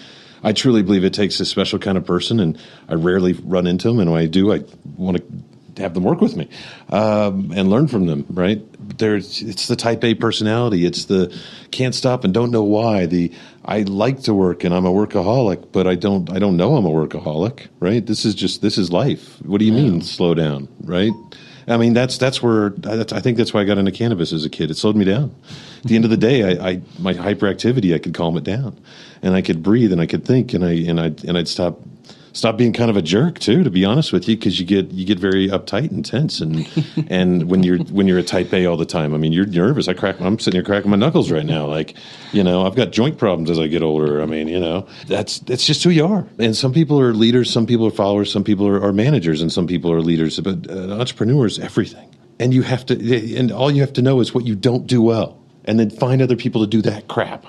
I truly believe it takes a special kind of person, and I rarely run into them. And when I do, I want to have them work with me and learn from them, right? It's the type A personality. It's the can't stop and don't know why. I like to work and I'm a workaholic, but I don't know I'm a workaholic, right? This is life. What do you mean slow down, right? I mean, I think that's why I got into cannabis as a kid. It slowed me down. At the end of the day, my hyperactivity, I could calm it down, and I could breathe, and I could think, and I'd stop being kind of a jerk too, to be honest with you, because you get very uptight and tense, and when you're a type A all the time, I mean, you're nervous. I'm sitting here cracking my knuckles right now, like, I've got joint problems as I get older. I mean, that's just who you are. And some people are leaders, some people are followers, some people are managers, and some people are leaders. But an entrepreneur is everything, and and all you have to know is what you don't do well, and then find other people to do that crap,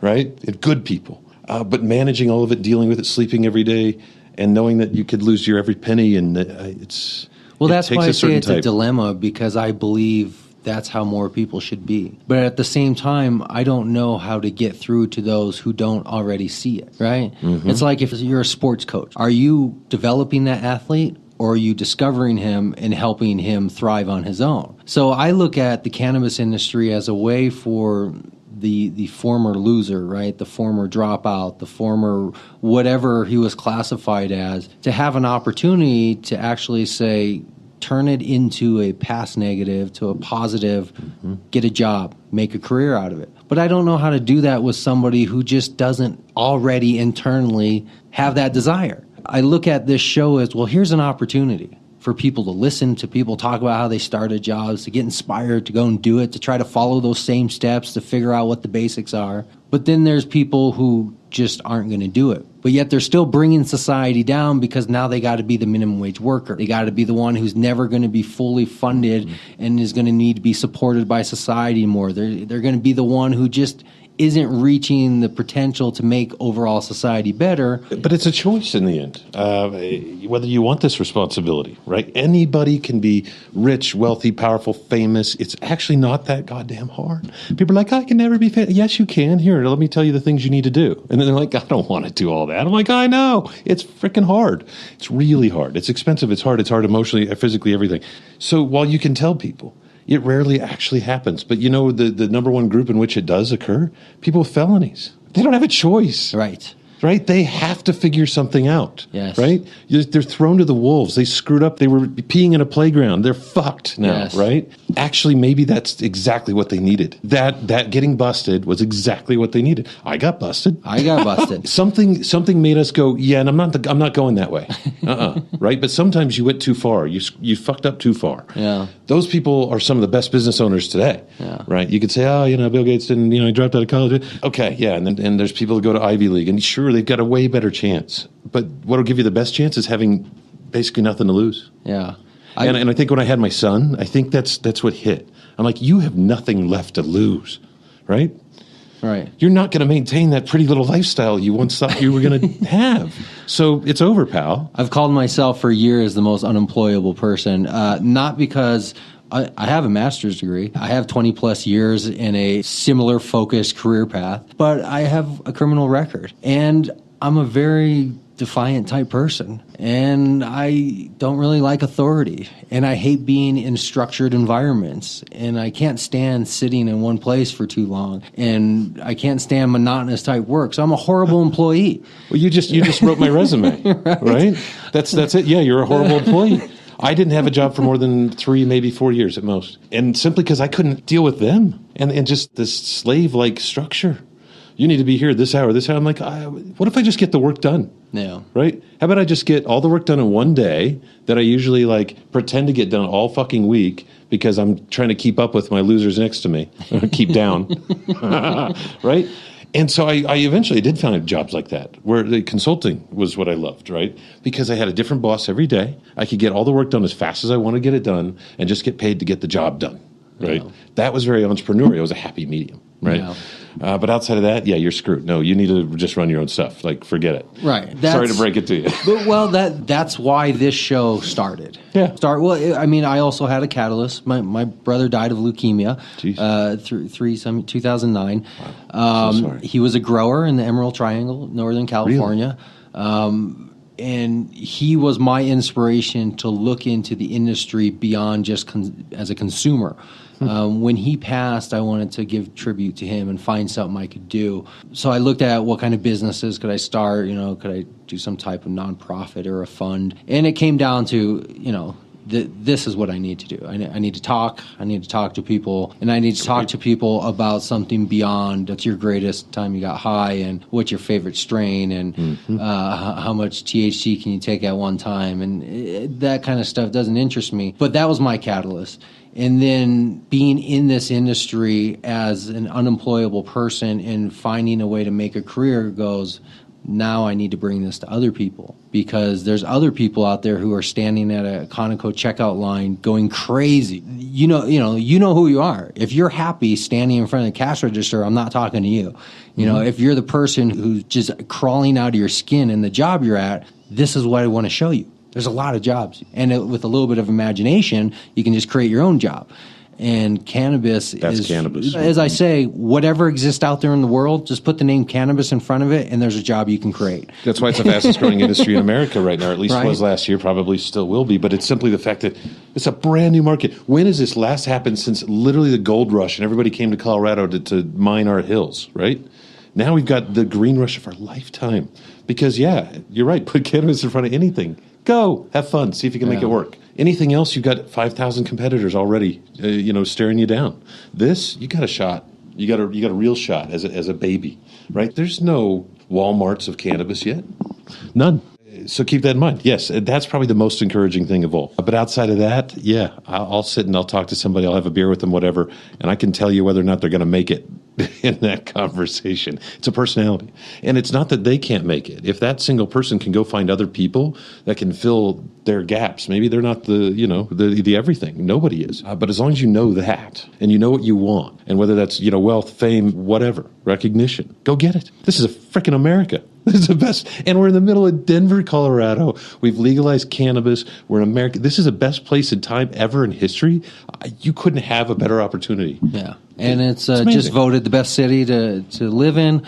right? And good people. But managing all of it, dealing with it, sleeping every day, and knowing that you could lose your every penny, and that's why I say it's a dilemma, because I believe that's how more people should be. But at the same time, I don't know how to get through to those who don't already see it, right? Mm-hmm. It's like if you're a sports coach, are you developing that athlete? Or are you discovering him and helping him thrive on his own? So I look at the cannabis industry as a way for the former loser, right? The former dropout, the former whatever he was classified as, to have an opportunity to actually say, turn it into a past negative to a positive, get a job, make a career out of it. But I don't know how to do that with somebody who just doesn't already internally have that desire. I look at this show as, well, here's an opportunity for people to listen to people talk about how they started jobs, to get inspired to go and do it, to try to follow those same steps, to figure out what the basics are. But then there's people who just aren't going to do it. But yet they're still bringing society down, because now they got to be the minimum wage worker. They got to be the one who's never going to be fully funded and is going to need to be supported by society more. They're going to be the one who just isn't reaching the potential to make overall society better. But it's a choice in the end, whether you want this responsibility, right? Anybody can be rich, wealthy, powerful, famous. It's actually not that goddamn hard. People are like, I can never be famous. Yes, you can. Here, let me tell you the things you need to do. And then they're like, I don't want to do all that. I'm like, I know. It's freaking hard. It's really hard. It's expensive. It's hard. It's hard emotionally, physically, everything. So while you can tell people, it rarely actually happens. But the number one group in which it does occur? People with felonies. They don't have a choice. Right. Right? They have to figure something out. Yes. Right? They're thrown to the wolves. They screwed up. They were peeing in a playground. They're fucked now. Yes. Right? Actually, maybe that's exactly what they needed. That getting busted was exactly what they needed. I got busted. Something made us go, yeah, and I'm not going that way. Right? But sometimes you went too far. You fucked up too far. Yeah. Those people are some of the best business owners today. Yeah. Right? You could say, Bill Gates didn't, he dropped out of college. Okay, yeah, and there's people who go to Ivy League, and sure, they've got a way better chance. But what will give you the best chance is having basically nothing to lose. Yeah. And I think when I had my son, I think that's what hit. I'm like, you have nothing left to lose, right? Right. You're not going to maintain that pretty little lifestyle you once thought you were going to have. So it's over, pal. I've called myself for years the most unemployable person, not because I have a master's degree. I have 20 plus years in a similar focused career path, but I have a criminal record, and I'm a very defiant type person, and I don't really like authority, and I hate being in structured environments, and I can't stand sitting in one place for too long, and I can't stand monotonous type work. So I'm a horrible employee. Well, you just wrote my resume, right? That's it. Yeah, you're a horrible employee. I didn't have a job for more than 3, maybe 4 years at most. And simply because I couldn't deal with them and just this slave-like structure. You need to be here this hour, this hour. I'm like, what if I just get the work done? Yeah. Right? How about I just get all the work done in one day that I usually pretend to get done all fucking week because I'm trying to keep up with my losers next to me. Keep down. Right? And so I eventually did find jobs like that, where the consulting was what I loved, right? Because I had a different boss every day. I could get all the work done as fast as I want to get it done and just get paid to get the job done, right? Yeah. That was very entrepreneurial. It was a happy medium. right? Yeah. But outside of that, yeah, you're screwed. No, you need to just run your own stuff. Like, forget it. Right. Sorry to break it to you. But, well, that's why this show started. Yeah. Well, I mean, I also had a catalyst. My brother died of leukemia. Jeez. 2009. Wow. So sorry. He was a grower in the Emerald Triangle, Northern California. Really? And he was my inspiration to look into the industry beyond just as a consumer. When he passed, I wanted to give tribute to him and find something I could do. So I looked at what kind of businesses could I start, could I do some type of nonprofit or a fund? And it came down to, this is what I need to do. I need to talk. I need to talk to people. And I need to talk to people about something beyond what's your greatest time you got high and what's your favorite strain and how much THC can you take at one time. And that kind of stuff doesn't interest me. But that was my catalyst. And then being in this industry as an unemployable person and finding a way to make a career goes, now I need to bring this to other people because there's other people out there who are standing at a Conoco checkout line going crazy. You know who you are. If you're happy standing in front of the cash register, I'm not talking to you. If you're the person who's just crawling out of your skin in the job you're at, this is what I want to show you. There's a lot of jobs. And with a little bit of imagination, you can just create your own job. And cannabis That's cannabis. As I say, whatever exists out there in the world, just put the name cannabis in front of it, and there's a job you can create. That's why it's the fastest growing industry in America right now, or at least Right. was last year, probably still will be. But it's simply the fact that it's a brand new market. When has this last happened since literally the gold rush and everybody came to Colorado to mine our hills, right? Now we've got the green rush of our lifetime. Because, yeah, you're right, put cannabis in front of anything. Go, have fun, see if you can make it work. Anything else, you've got 5,000 competitors already, staring you down. This, you got a shot. You got a real shot as a baby, right? There's no Walmarts of cannabis yet. None. So keep that in mind. Yes, that's probably the most encouraging thing of all. But outside of that, yeah, I'll sit and I'll talk to somebody. I'll have a beer with them, whatever, and I can tell you whether or not they're going to make it in that conversation. It's a personality. And it's not that they can't make it. If that single person can go find other people that can fill their gaps, maybe they're not the everything. Nobody is. But as long as you know that and you know what you want, and whether that's, wealth, fame, whatever, recognition, go get it. This is a freaking America. This is the best. And we're in the middle of Denver, Colorado. We've legalized cannabis. We're in America. This is the best place in time ever in history. You couldn't have a better opportunity. Yeah. And it's just voted the best city to live in.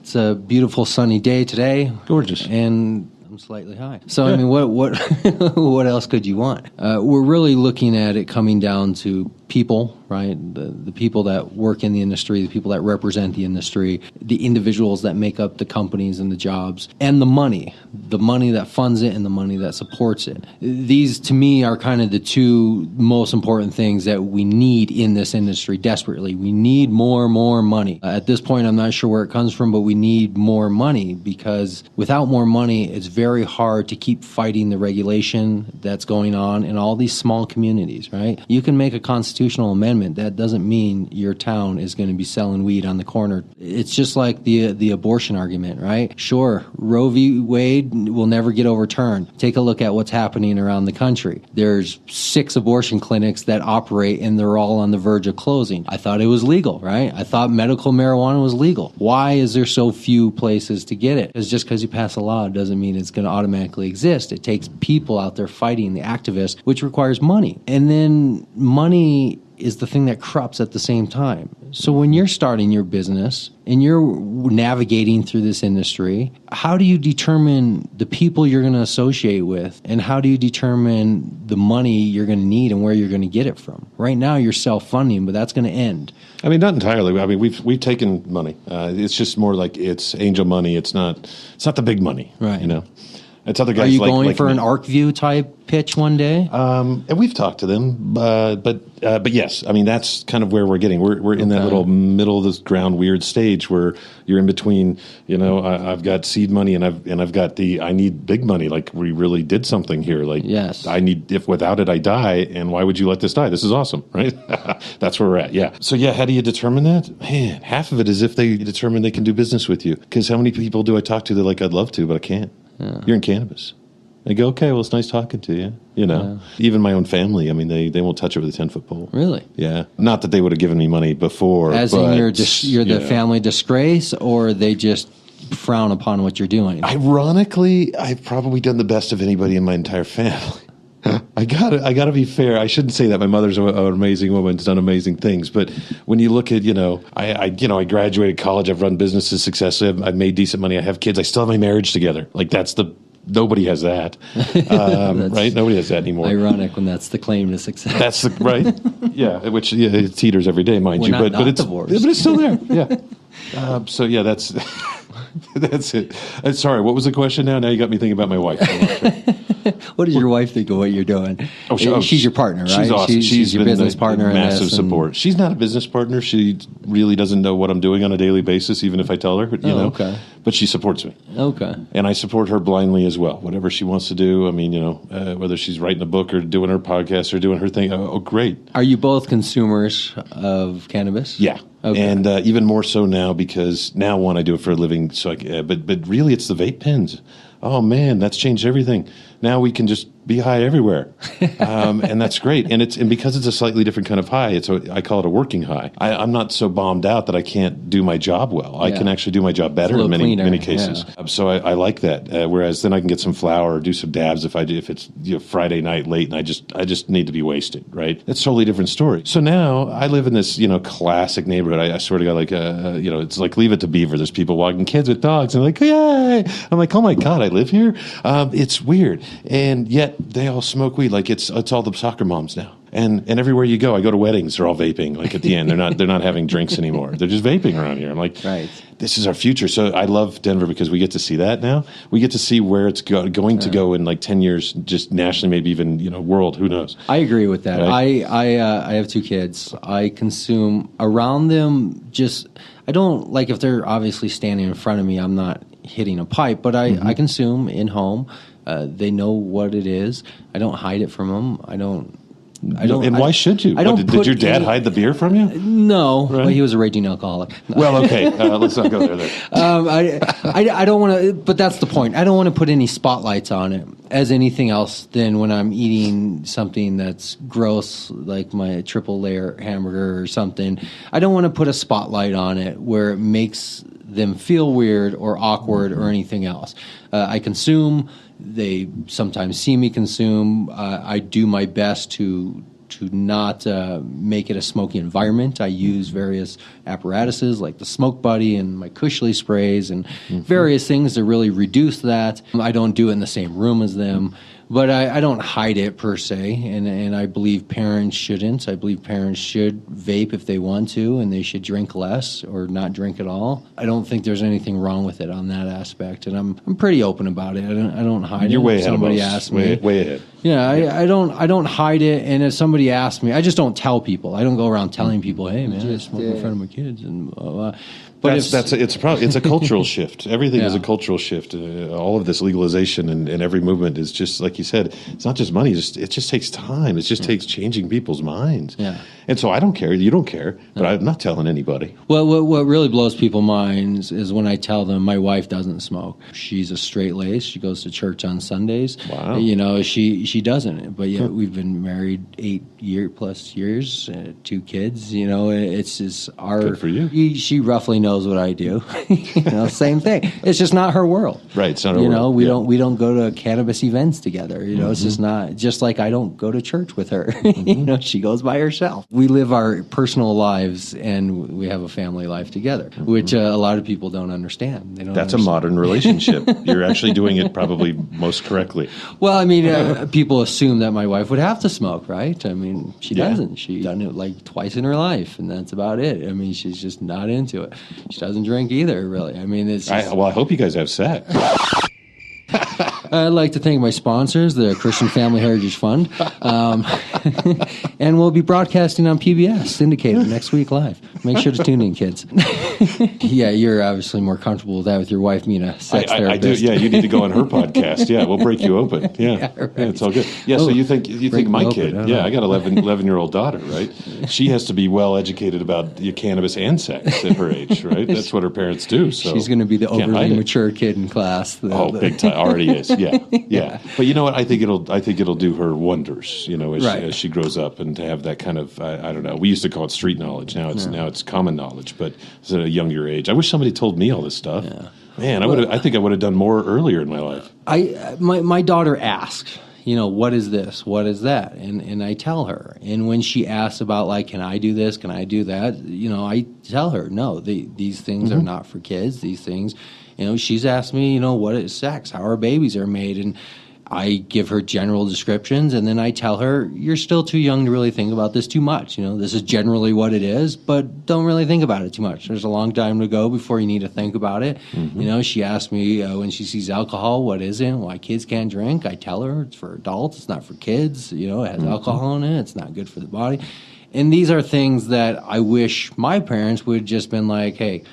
It's a beautiful sunny day today. Gorgeous. And I'm slightly high. So, I mean, what what else could you want? We're really looking at it coming down to people, right? The people that work in the industry, the people that represent the industry, the individuals that make up the companies and the jobs, and the money that funds it and the money that supports it. These, to me, are kind of the two most important things that we need in this industry desperately. We need more money. At this point, I'm not sure where it comes from, but we need more money because without more money, it's very hard to keep fighting the regulation that's going on in all these small communities, right? You can make a constitutional amendment. That doesn't mean your town is going to be selling weed on the corner. It's just like the abortion argument, right? Sure, Roe v. Wade will never get overturned. Take a look at what's happening around the country. There's 6 abortion clinics that operate and they're all on the verge of closing. I thought it was legal, right? I thought medical marijuana was legal. Why is there so few places to get it? Because just because you pass a law doesn't mean it's going to automatically exist. It takes people out there fighting, the activists, which requires money. And then money is the thing that corrupts at the same time. So when you're starting your business and you're navigating through this industry, how do you determine the people you're going to associate with? And how do you determine the money you're going to need and where you're going to get it from? Right now you're self-funding, but that's going to end. I mean, not entirely. I mean, we've taken money. It's just more like it's angel money. It's not the big money, right? It's other guys. Are you like, going like for me. an ArcView type pitch one day? And we've talked to them, but yes, I mean that's kind of where we're getting. We're in that little middle of this ground weird stage where you're in between. I've got seed money and I've got I need big money. Like we really did something here. Like yes, if without it I die. And why would you let this die? This is awesome, right? That's where we're at. Yeah. So yeah, how do you determine that? Man, half of it is if they determine they can do business with you. Because how many people do I talk to that like I'd love to, but I can't. Yeah. You're in cannabis. I go, okay, well, it's nice talking to you. You know, even my own family. I mean, they won't touch it with a 10-foot pole. Really? Yeah. Not that they would have given me money before. As but, in you're the family disgrace, or they just frown upon what you're doing? Ironically, I've probably done the best of anybody in my entire family. I gotta be fair. I shouldn't say that. My mother's an amazing woman, has done amazing things. But when you look at, I graduated college. I've run businesses successfully. I've made decent money. I have kids. I still have my marriage together. Like nobody has that, right? Nobody has that anymore. Ironic when that's the claim to success. That's right. Yeah, which it teeters every day, mind you. But it's divorced. But it's still there. Yeah. So yeah, that's that's it. Sorry, what was the question now? Now you got me thinking about my wife. What does your wife think of what you're doing? She's your partner, right? She's awesome. She's your business partner. Massive support. She's not a business partner. She really doesn't know what I'm doing on a daily basis, even if I tell her. Okay. But she supports me. Okay. And I support her blindly as well. Whatever she wants to do. I mean, whether she's writing a book or doing her podcast or doing her thing. Oh, great. Are you both consumers of cannabis? Yeah. Okay. And even more so now, because now, one, I do it for a living. So, but really, it's the vape pens. Oh man, that's changed everything. Now we can just be high everywhere, and that's great. And because it's a slightly different kind of high, I call it a working high. I'm not so bombed out that I can't do my job well. I can actually do my job better in many cases. Yeah. So I like that. Whereas then I can get some flour or do some dabs if it's Friday night late and I just need to be wasted. Right? It's a totally different story. So now I live in this classic neighborhood. I swear to God, like it's like Leave It to Beaver. There's people walking kids with dogs and they're like, yay! I'm like, oh my God, I live here. It's weird, and yet they all smoke weed. Like it's all the soccer moms now. And everywhere you go, I go to weddings, they're all vaping. Like at the end, they're not having drinks anymore. They're just vaping around here. I'm like, right. This is our future. So I love Denver because we get to see that now. We get to see where it's going to go in like 10 years, just nationally, maybe even world. Who knows? I agree with that. Right? I have 2 kids. I consume around them. I don't like if they're obviously standing in front of me. I'm not hitting a pipe, but I consume in home. They know what it is. I don't hide it from them. I don't. And why should you? Did your dad hide the beer from you? No, right? Well, he was a raging alcoholic. No. Well, okay, let's not go there. I don't want to, but that's the point. I don't want to put any spotlights on it as anything else than when I'm eating something that's gross, like my triple layer hamburger or something. I don't want to put a spotlight on it where it makes them feel weird or awkward or anything else. I consume. They sometimes see me consume. I do my best to not make it a smoky environment. I use various apparatuses like the Smoke Buddy and my Cushly sprays and various things to really reduce that. I don't do it in the same room as them. But I don't hide it per se, and I believe parents shouldn't. I believe parents should vape if they want to, and they should drink less or not drink at all. I don't think there's anything wrong with it on that aspect, and I'm pretty open about it. I don't hide it. You're way ahead. Somebody asks me, way ahead. Yeah, I don't hide it, and if somebody asks me, I just don't tell people. I don't go around telling people, "Hey, man, I smoke in front of my kids," and but it's a problem. It's a cultural shift. Everything is a cultural shift. All of this legalization and every movement is just like you said. It's not just money. It just takes time. It just takes changing people's minds. Yeah. And so I don't care. You don't care. But I'm not telling anybody. Well, what really blows people's minds is when I tell them my wife doesn't smoke. She's a straight lace. She goes to church on Sundays. Wow. She doesn't. But yet we've been married 8 plus years, 2 kids. It's just our. Good for you. She roughly knows what I do. Same thing. It's just not her world. Right. It's not her world. We don't go to cannabis events together. It's just not. Just like I don't go to church with her. She goes by herself. We live our personal lives and we have a family life together, which a lot of people don't understand. They don't. That's a modern relationship. You're actually doing it probably most correctly. Well, I mean, people assume that my wife would have to smoke, right? I mean, she doesn't. She's done it like twice in her life, and that's about it. I mean, she's just not into it. She doesn't drink either, really. I mean, it's. I hope you guys have sex. I'd like to thank my sponsors, the Christian Family Heritage Fund, and we'll be broadcasting on PBS, syndicated next week live. Make sure to tune in, kids. Yeah, you're obviously more comfortable with that with your wife being a sex therapist. I do. Yeah, you need to go on her podcast. Yeah, we'll break you open. Yeah, right. Yeah, it's all good. Yeah, so you think my kid? Yeah, I got an 11-year-old daughter, right? She has to be well educated about cannabis and sex at her age, right? That's what her parents do. So she's going to be the overly mature kid in class. Big time. Already is. Yeah. But you know what? I think it'll do her wonders. You know, as she grows up, and to have that kind of I don't know. We used to call it street knowledge. Now it's common knowledge. But it's at a younger age. I wish somebody told me all this stuff. Yeah. Man, I think I would have done more earlier in my life. My daughter asked, what is this? What is that? And I tell her. And when she asks about, like, can I do this? Can I do that? I tell her, no, these things are not for kids. These things, she's asked me, what is sex? How our babies are made? And I give her general descriptions, and then I tell her, you're still too young to really think about this too much. This is generally what it is, but don't really think about it too much. There's a long time to go before you need to think about it. She asked me when she sees alcohol, what is it? Why kids can't drink? I tell her it's for adults. It's not for kids. It has alcohol in it. It's not good for the body. And these are things that I wish my parents would have just been like, hey,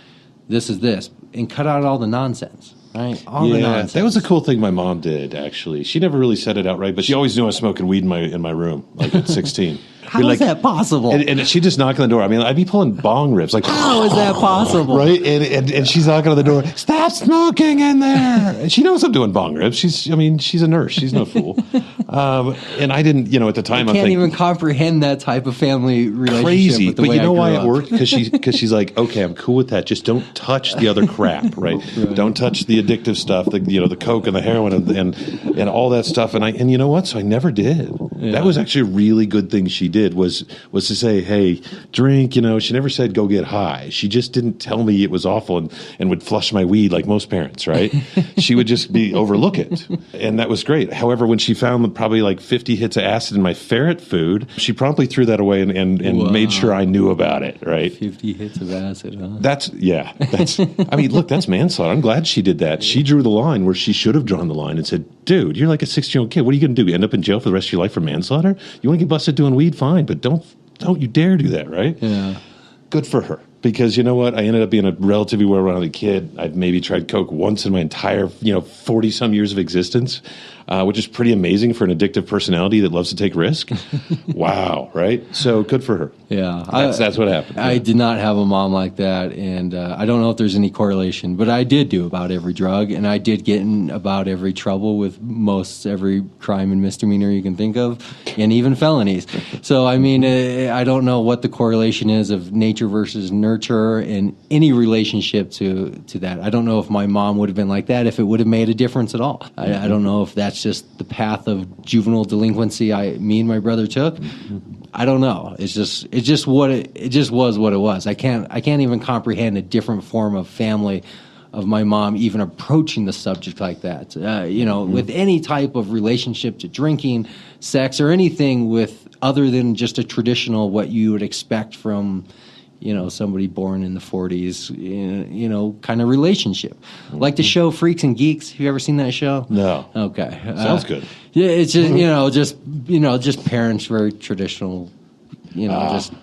this is this, and cut out all the nonsense. Right? All the nonsense. That was a cool thing my mom did, actually. She never really said it outright, but she always knew I was smoking weed in my room, like at 16. How is that possible? And she'd just knock on the door. I mean, I'd be pulling bong rips. Like, how is that possible? Right? And she's knocking on the door. Stop smoking in there. And she knows I'm doing bong rips. She's a nurse. She's no fool. And I didn't, at the time, I can't even comprehend that type of family relationship. Crazy. With the but way you know why it worked? Because she's like, okay, I'm cool with that. Just don't touch the other crap, right? Don't touch the addictive stuff, the coke and the heroin and all that stuff. And you know what? So I never did. Yeah. That was actually a really good thing she did was to say, hey, drink. She never said go get high. She just didn't tell me it was awful and would flush my weed like most parents, right? She would just overlook it. And that was great. However, when she found probably like 50 hits of acid in my ferret food, she promptly threw that away and made sure I knew about it, right? 50 hits of acid, huh? That's I mean, look, that's manslaughter. I'm glad she did that. She drew the line where she should have drawn the line and said, dude, you're like a 16-year-old kid. What are you going to do? End up in jail for the rest of your life for manslaughter? You want to get busted doing weed? Fine, but don't you dare do that, right? Yeah. Good for her. Because you know what? I ended up being a relatively well-rounded kid. I've maybe tried coke once in my entire, 40-some years of existence, which is pretty amazing for an addictive personality that loves to take risk. Wow, right? So good for her. Yeah. That's what happened. I did not have a mom like that, and I don't know if there's any correlation, but I did do about every drug, and I did get in about every trouble with most every crime and misdemeanor you can think of, and even felonies. So, I mean, I don't know what the correlation is of nature versus nurture and any relationship to that. I don't know if my mom would have been like that, if it would have made a difference at all. I don't know if that's just the path of juvenile delinquency me and my brother took. I don't know. It just was what it was. I can't even comprehend a different form of family of my mom even approaching the subject like that. With any type of relationship to drinking, sex, or anything with other than just a traditional what you would expect from somebody born in the 40s, kind of relationship. Like the show Freaks and Geeks. Have you ever seen that show? No. Okay. Sounds good. Yeah, it's just, just parents, very traditional, just...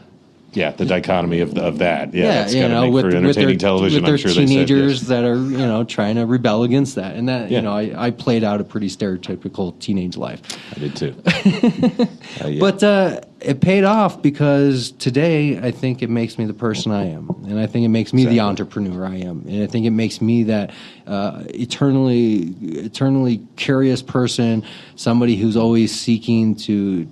Yeah, the dichotomy of that. Yeah, it's got to make with, for entertaining television, with I'm sure their teenagers they said, yes. that are, trying to rebel against that. And that, I played out a pretty stereotypical teenage life. I did too. Yeah. But it paid off because today I think it makes me the person I am. And I think it makes me the entrepreneur I am. And I think it makes me that eternally curious person, somebody who's always seeking to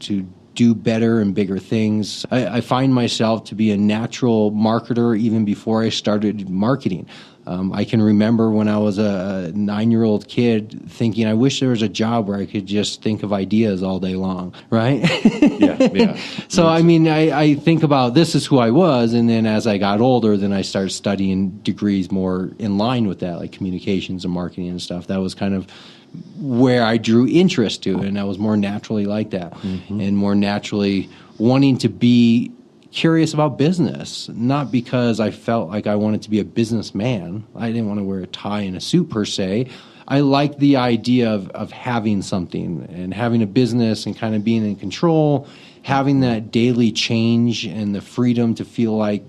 do better and bigger things. I find myself to be a natural marketer even before I started marketing. I can remember when I was a 9-year-old kid thinking, I wish there was a job where I could just think of ideas all day long, right? Yeah. So, I mean, I think about this is who I was, and then as I got older, then I started studying degrees more in line with that, like communications and marketing and stuff. That was kind of where I drew interest to, and I was more naturally like that, and more naturally wanting to be curious about business, not because I felt like I wanted to be a businessman. I didn't want to wear a tie and a suit per se. I liked the idea of having something and having a business and kind of being in control, having that daily change and the freedom to feel like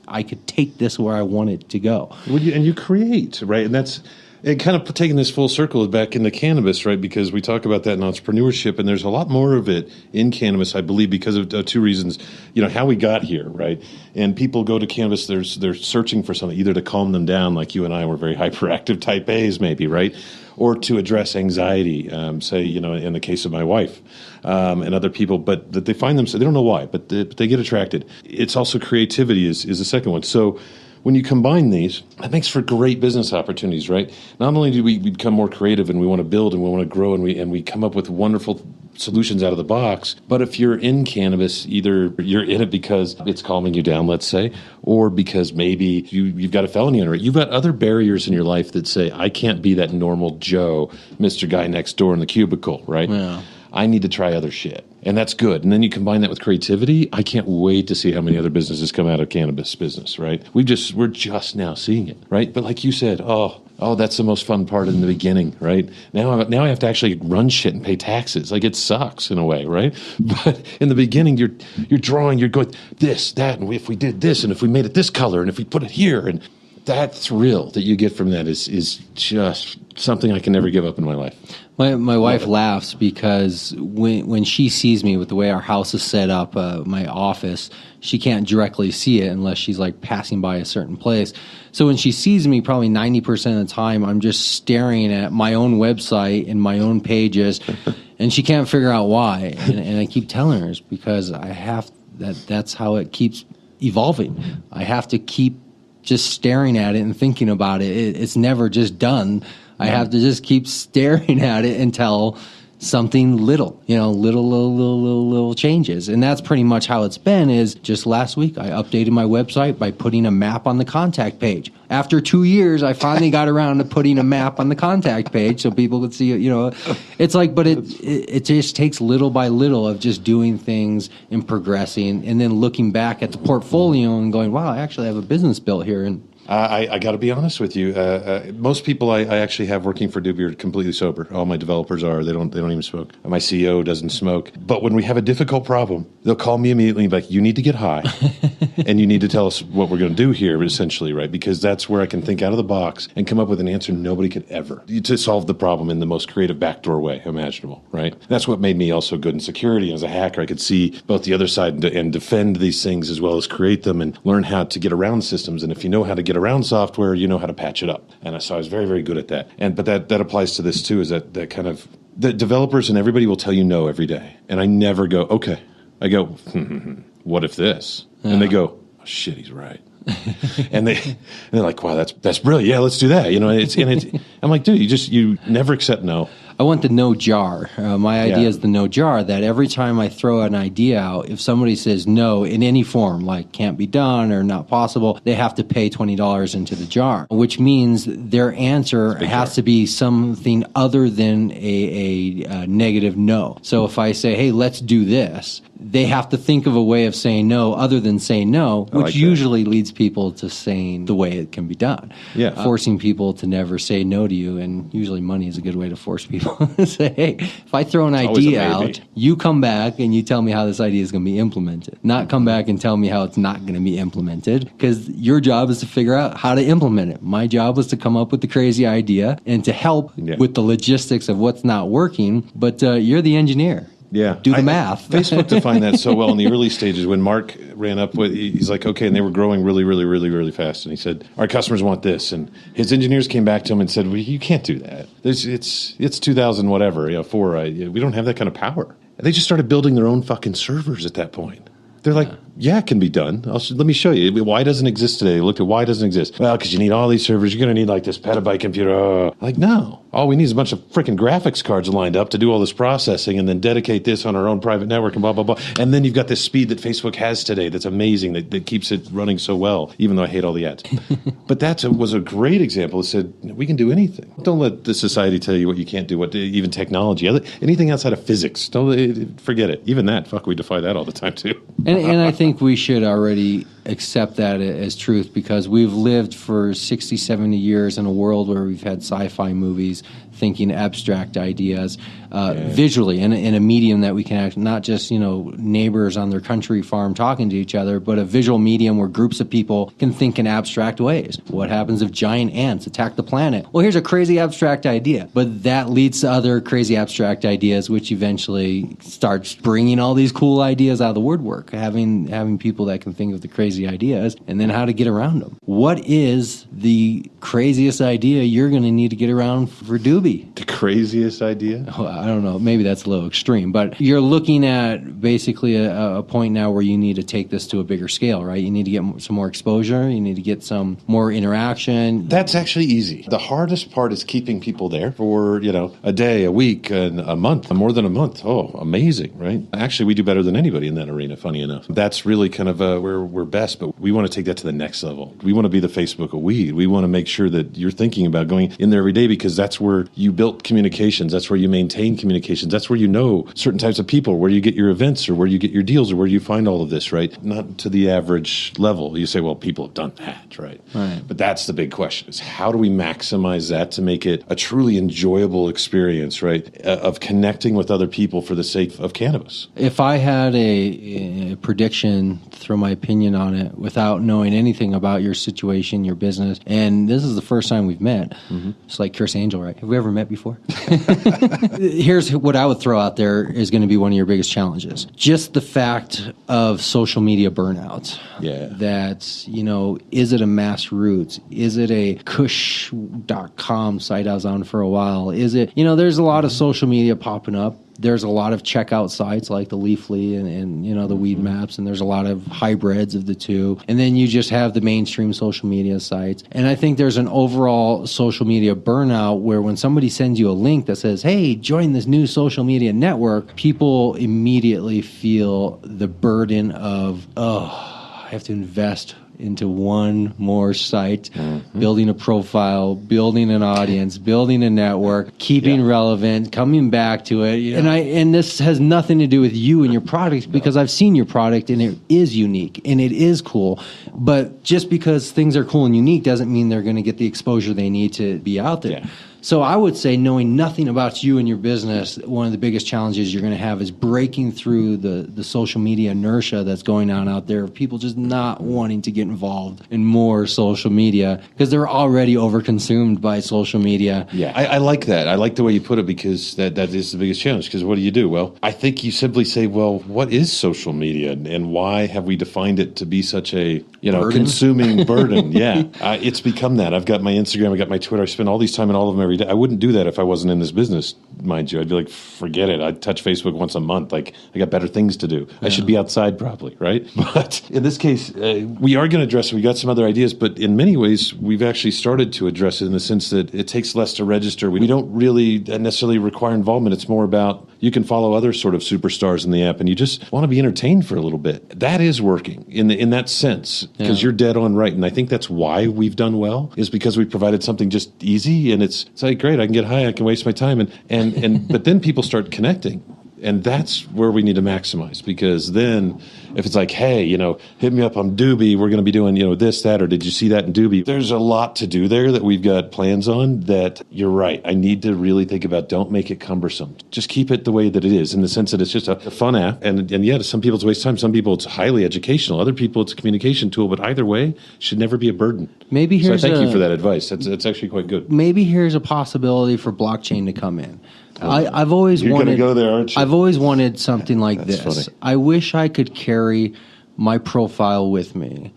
I could take this where I want it to go. And you create, right? And that's And kind of taking this full circle back into cannabis, right? Because we talk about that in entrepreneurship, and there's a lot more of it in cannabis, I believe, because of two reasons. How we got here, right? And people go to cannabis, they're searching for something, either to calm them down, like you and I were very hyperactive type A's, maybe, right? Or to address anxiety, say, in the case of my wife and other people, but that they find themselves, they don't know why, but they get attracted. It's also creativity is the second one. So when you combine these, that makes for great business opportunities, right? Not only do we become more creative and we want to build and we want to grow and we come up with wonderful solutions out of the box, but if you're in cannabis, either you're in it because it's calming you down, let's say, or because maybe you've got a felony under it. You've got other barriers in your life that say, I can't be that normal Joe, Mr. Guy next door in the cubicle, right? Yeah. I need to try other shit. And that's good. And then you combine that with creativity. I can't wait to see how many other businesses come out of cannabis business, right? We're just now seeing it, right? But like you said, oh, that's the most fun part in the beginning, right? Now I have to actually run shit and pay taxes. Like, it sucks in a way, right? But in the beginning, you're drawing, you're going this, that, and if we did this, and if we made it this color, and if we put it here, and that thrill that you get from that is just something I can never give up in my life. My wife laughs because when she sees me with the way our house is set up, my office, she can't directly see it unless she's like passing by a certain place. So when she sees me, probably 90% of the time, I'm just staring at my own website and my own pages, and she can't figure out why. And I keep telling her it's because that's how it keeps evolving. I have to keep just staring at it and thinking about it. It's never just done. I have to just keep staring at it until something little changes. And that's pretty much how it's been. Is just last week I updated my website by putting a map on the contact page. After 2 years, I finally got around to putting a map on the contact page so people could see it. It's like, but it just takes little by little of just doing things and progressing, and then looking back at the portfolio and going, wow, I actually have a business built here. And I got to be honest with you. Most people I actually have working for Duby are completely sober. All my developers are. They don't even smoke. My CEO doesn't smoke. But when we have a difficult problem, they'll call me immediately and be like, you need to get high. And you need to tell us what we're going to do here, essentially, right? Because that's where I can think out of the box and come up with an answer nobody could ever, to solve the problem in the most creative backdoor way imaginable, right? That's what made me also good in security. As a hacker, I could see both the other side and defend these things as well as create them and learn how to get around systems. And if you know how to get around software, you know how to patch it up. And so I was very, very good at that. But that applies to this too, is that kind of, the developers and everybody will tell you no every day. And I never go, okay. I go, what if this? Yeah. And they go, oh, shit, he's right. and they're like, wow, that's brilliant. Yeah, let's do that. I'm like, dude, you never accept no. I want the no jar. My idea is the no jar, that every time I throw an idea out, if somebody says no in any form, like can't be done or not possible, they have to pay $20 into the jar, which means their answer has to be something other than a negative no. So if I say, hey, let's do this, they have to think of a way of saying no other than saying no, which usually leads people to saying the way it can be done. Yeah. Forcing people to never say no to you, and usually money is a good way to force people to say, hey, if I throw an idea out, you come back and you tell me how this idea is going to be implemented. Not come back and tell me how it's not going to be implemented, because your job is to figure out how to implement it. My job was to come up with the crazy idea and to help with the logistics of what's not working, but you're the engineer. Yeah. Do the math. Facebook defined that so well in the early stages. When Mark ran up with, he's like, okay, and they were growing really, really, really, really fast. And he said, our customers want this. And his engineers came back to him and said, well, you can't do that. It's 2000 whatever, 4. We don't have that kind of power. And they just started building their own fucking servers at that point. They're like, yeah, it can be done. Let me show you. Why doesn't it exist today? They looked at why it doesn't exist. Well, because you need all these servers. You're going to need like this petabyte computer. Like, no. All we need is a bunch of freaking graphics cards lined up to do all this processing and then dedicate this on our own private network and blah, blah, blah. And then you've got this speed that Facebook has today that's amazing, that keeps it running so well, even though I hate all the ads. But that was a great example. It said, we can do anything. Don't let the society tell you what you can't do, even technology. Anything outside of physics. Don't forget it. Even that, we defy that all the time too. And I think we should already accept that as truth, because we've lived for 60, 70 years in a world where we've had sci-fi movies thinking abstract ideas visually in a medium that we can act, not just, neighbors on their country farm talking to each other, but a visual medium where groups of people can think in abstract ways. What happens if giant ants attack the planet? Well, here's a crazy abstract idea, but that leads to other crazy abstract ideas, which eventually starts bringing all these cool ideas out of the woodwork, having people that can think of the crazy ideas and then how to get around them. What is the craziest idea you're going to need to get around for Duby? The craziest idea? Well, I don't know. Maybe that's a little extreme, but you're looking at basically a point now where you need to take this to a bigger scale, right? You need to get some more exposure. You need to get some more interaction. That's actually easy. The hardest part is keeping people there for, a day, a week, and a month, more than a month. Oh, amazing, right? Actually, we do better than anybody in that arena, funny enough. That's really kind of where we're best, but we want to take that to the next level. We want to be the Facebook of weed. We want to make sure that you're thinking about going in there every day, because that's where you built communications. That's where you maintain communications. That's where you know certain types of people, where you get your events or where you get your deals or where you find all of this, right? Not to the average level. You say, well, people have done that, right? But that's the big question, is how do we maximize that to make it a truly enjoyable experience, right? Of connecting with other people for the sake of cannabis. If I had a prediction, throw my opinion on it without knowing anything about your situation, your business, and this is the first time we've met. It's like Chris Angel, right? Have we ever met before? Here's what I would throw out there is going to be one of your biggest challenges. Just the fact of social media burnout. Yeah. That, is it a mass roots? Is it a kush.com site I was on for a while? Is it, there's a lot of social media popping up. There's a lot of checkout sites like the Leafly and the Weed Maps, and there's a lot of hybrids of the two. And then you just have the mainstream social media sites. And I think there's an overall social media burnout where when somebody sends you a link that says, hey, join this new social media network, people immediately feel the burden of, I have to invest into one more site, building a profile, building an audience, building a network, keeping relevant, coming back to it. And this has nothing to do with you and your product, because I've seen your product and it is unique and it is cool. But just because things are cool and unique doesn't mean they're going to get the exposure they need to be out there. So I would say, knowing nothing about you and your business, one of the biggest challenges you're going to have is breaking through the social media inertia that's going on out there of people just not wanting to get involved in more social media because they're already overconsumed by social media. Yeah, I like that. I like the way you put it, because that is the biggest challenge. Because what do? Well, I think you simply say, well, what is social media and why have we defined it to be such a burden? Consuming burden? Yeah, it's become that. I've got my Instagram, I've got my Twitter. I spend all these time in all of them every day. I wouldn't do that if I wasn't in this business, mind you. I'd be like, forget it. I'd touch Facebook once a month. Like, I got better things to do. I should be outside probably, right? But in this case, we are going to address it. We got some other ideas, but in many ways, we've actually started to address it in the sense that it takes less to register. We don't really necessarily require involvement. It's more about, you can follow other sort of superstars in the app and you just want to be entertained for a little bit. That is working in that sense, because you're dead on right. And I think that's why we've done well, is because we provided something just easy, and it's like, great, I can get high, I can waste my time. And but then people start connecting. And that's where we need to maximize, because then if it's like, hey, hit me up on Duby, we're going to be doing, this, that, or did you see that in Duby? There's a lot to do there that we've got plans on that you're right. I need to really think about, don't make it cumbersome. Just keep it the way that it is, in the sense that it's just a fun app. And yeah, to some people it's a waste of time. Some people it's highly educational. Other people it's a communication tool. But either way, should never be a burden. Maybe here's thank you for that advice. That's actually quite good. Maybe here's a possibility for blockchain to come in. I've always You're wanted. You're going to go there, aren't you? I've always wanted something like That's this. funny. I wish I could carry my profile with me.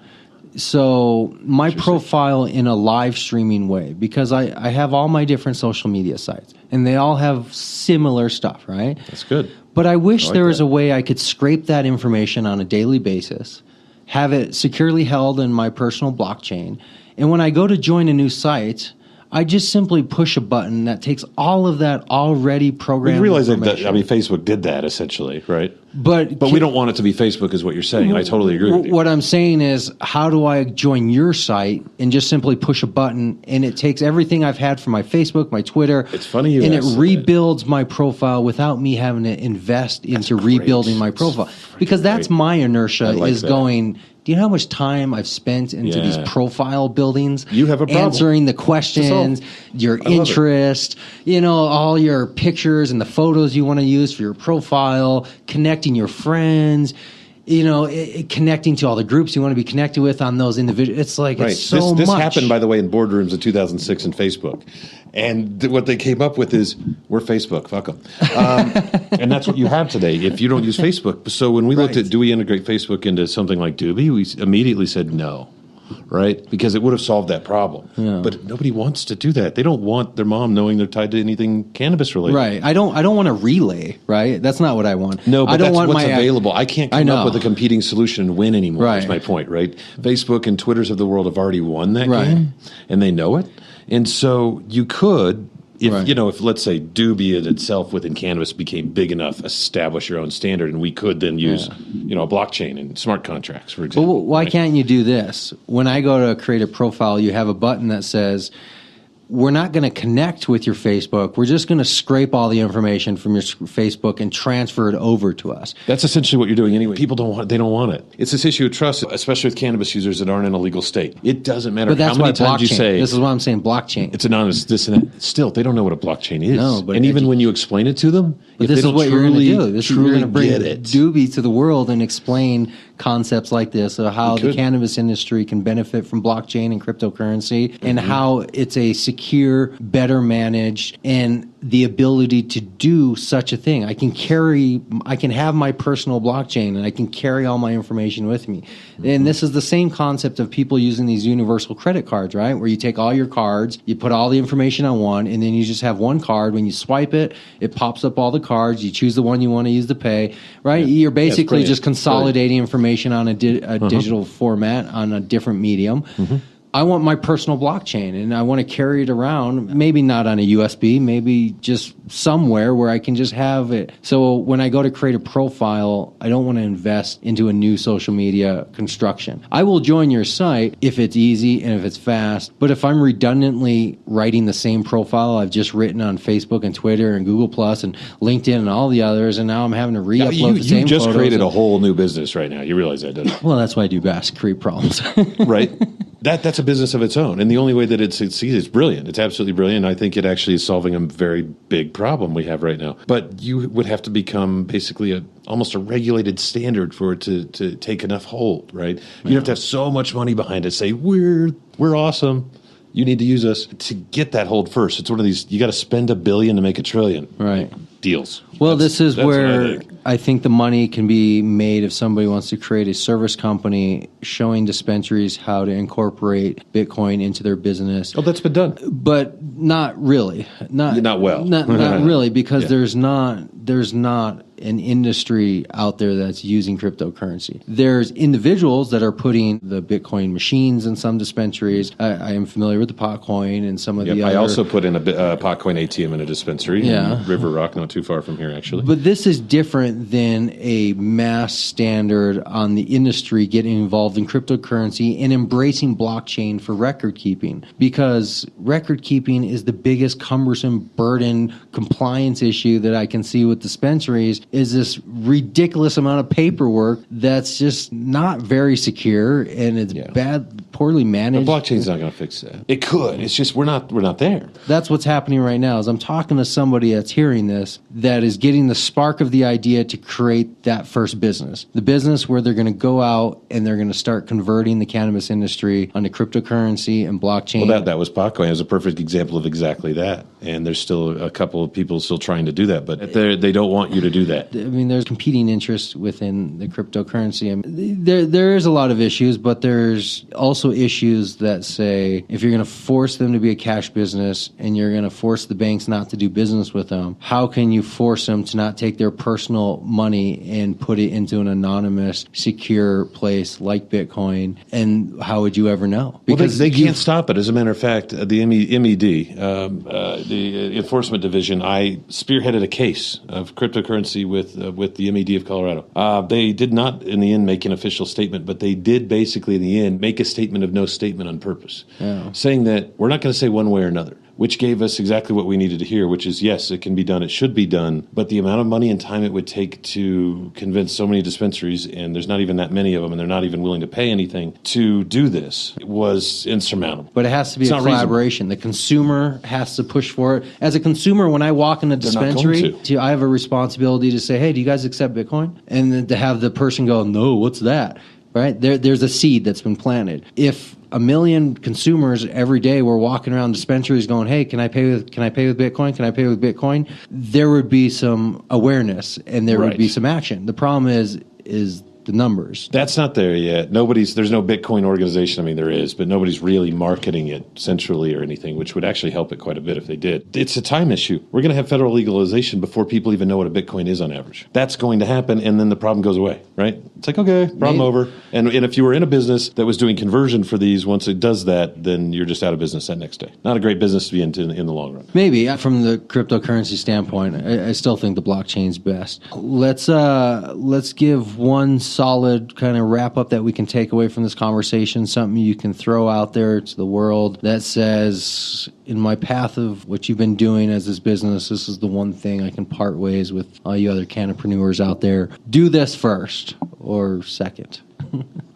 So my profile in a live streaming way, because I have all my different social media sites and they all have similar stuff, right? That's good. But I wish there was a way I could scrape that information on a daily basis, have it securely held in my personal blockchain, and when I go to join a new site, I just simply push a button that takes all of that already programmed information. Facebook did that essentially, right? But we don't want it to be Facebook, is what you're saying. I totally agree with you. What I'm saying is, how do I join your site and just simply push a button, and it takes everything I've had from my Facebook, my Twitter. It's funny you and asked it rebuilds my profile without me having to invest into rebuilding my profile. Because that's my inertia, is going, Do you know how much time I've spent into these profile buildings? You have a problem. Answering the questions, your interest, all your pictures and the photos you want to use for your profile, connecting your friends, connecting to all the groups you want to be connected with on those individuals. It's like, it's so much. This happened, by the way, in boardrooms in 2006 in Facebook. And what they came up with is, we're Facebook, fuck them. And that's what you have today if you don't use Facebook. So when we looked at, do we integrate Facebook into something like Duby, we immediately said no. Right? Because it would have solved that problem. Yeah. But nobody wants to do that. They don't want their mom knowing they're tied to anything cannabis related. Right. I don't want a relay, right? That's not what I want. No, but I don't that's want what's available. I can't come up with a competing solution and win anymore. That's my point, right? Facebook and Twitters of the world have already won that game, and they know it. And so you could, if let's say Duby itself within cannabis became big enough, establish your own standard, and we could then use, a blockchain and smart contracts, for example. Well, why can't you do this? When I go to create a profile, you have a button that says, we're not going to connect with your Facebook. We're just going to scrape all the information from your Facebook and transfer it over to us. That's essentially what you're doing anyway. People don't want it. It's this issue of trust, especially with cannabis users that aren't in a legal state. It doesn't matter how many times you say. This is why I'm saying blockchain. It's anonymous, this and that. Still, they don't know what a blockchain is. No, but even when you explain it to them, but this is what you're going to do. You're going to bring it. Duby to the world and explain concepts like this, of how the cannabis industry can benefit from blockchain and cryptocurrency, and how it's a secure, better managed, and the ability to do such a thing. I can have my personal blockchain, and I can carry all my information with me. And this is the same concept of people using these universal credit cards, right? Where you take all your cards, you put all the information on one, and then you just have one card. When you swipe it, it pops up all the cards. You choose the one you want to use to pay, right? You're basically just consolidating information on a digital format on a different medium. I want my personal blockchain, and I want to carry it around, maybe not on a USB, maybe just somewhere where I can just have it. So when I go to create a profile, I don't want to invest into a new social media construction. I will join your site if it's easy and if it's fast, but if I'm redundantly writing the same profile I've just written on Facebook and Twitter and Google Plus and LinkedIn and all the others, and now I'm having to re-upload the same You just created a whole new business right now. You realize that, don't you? Well, that's what I do best, create problems. Right? That's a business of its own. And the only way that it succeeds is brilliant. It's absolutely brilliant. I think it actually is solving a very big problem we have right now. But you would have to become basically almost a regulated standard for it to take enough hold, right? You'd have to have so much money behind it. Say, we're awesome. You need to use us to get that hold first. It's one of these, you got to spend $1 billion to make $1 trillion. Right. Deals. Well, this is where I think the money can be made if somebody wants to create a service company showing dispensaries how to incorporate Bitcoin into their business. Oh, that's been done. But not really. Not well. Not really, because there's not an industry out there that's using cryptocurrency. There's individuals that are putting the Bitcoin machines in some dispensaries. I am familiar with the Potcoin and some of the other. I also put in a Potcoin ATM in a dispensary in River Rock, not too far from here, actually. But this is different than a mass standard on the industry getting involved in cryptocurrency and embracing blockchain for record keeping, because record keeping is the biggest cumbersome burden compliance issue that I can see with dispensaries. Is this ridiculous amount of paperwork that's just not very secure, and it's poorly managed. The blockchain's not going to fix that. It could. It's just we're not there. That's what's happening right now. Is I'm talking to somebody that's hearing this, that is getting the spark of the idea to create that first business. The business where they're going to go out and they're going to start converting the cannabis industry onto cryptocurrency and blockchain. Well, that was Potcoin. It was a perfect example of exactly that. And there's still a couple of people still trying to do that, but they don't want you to do that. I mean, there's competing interests within the cryptocurrency. I mean, there is a lot of issues, but there's also issues that say if you're going to force them to be a cash business and you're going to force the banks not to do business with them, how can you force them to not take their personal money and put it into an anonymous, secure place like Bitcoin? And how would you ever know? Because they can't stop it. As a matter of fact, the MED, the Enforcement Division, I spearheaded a case of cryptocurrency with the MED of Colorado. They did not, in the end, make an official statement, but they did basically, in the end, make a statement of no statement on purpose, saying that we're not going to say one way or another. which gave us exactly what we needed to hear, which is, yes, it can be done, it should be done, but the amount of money and time it would take to convince so many dispensaries, and there's not even that many of them, and they're not even willing to pay anything to do this, was insurmountable. But it has to be a collaboration. The consumer has to push for it. As a consumer, when I walk in a dispensary, I have a responsibility to say, hey, do you guys accept Bitcoin? And then to have the person go, no, what's that? Right? There's a seed that's been planted. If 1 million consumers every day were walking around dispensaries going, hey, can I pay with Bitcoin? Can I pay with Bitcoin? There would be some awareness and there would be some action. The problem is the numbers. That's not there yet. There's no Bitcoin organization. I mean, there is, but nobody's really marketing it centrally or anything, which would actually help it quite a bit if they did. It's a time issue. We're going to have federal legalization before people even know what a Bitcoin is on average. That's going to happen, and then the problem goes away, right? It's like, okay, problem over. And if you were in a business that was doing conversion for these, once it does that, then you're just out of business that next day. Not a great business to be in the long run. Maybe. From the cryptocurrency standpoint, I still think the blockchain's best. Let's give one solid kind of wrap up that we can take away from this conversation, something you can throw out there to the world that says, in my path of what you've been doing as this business, this is the one thing I can part ways with all you other cannapreneurs out there. Do this first or second.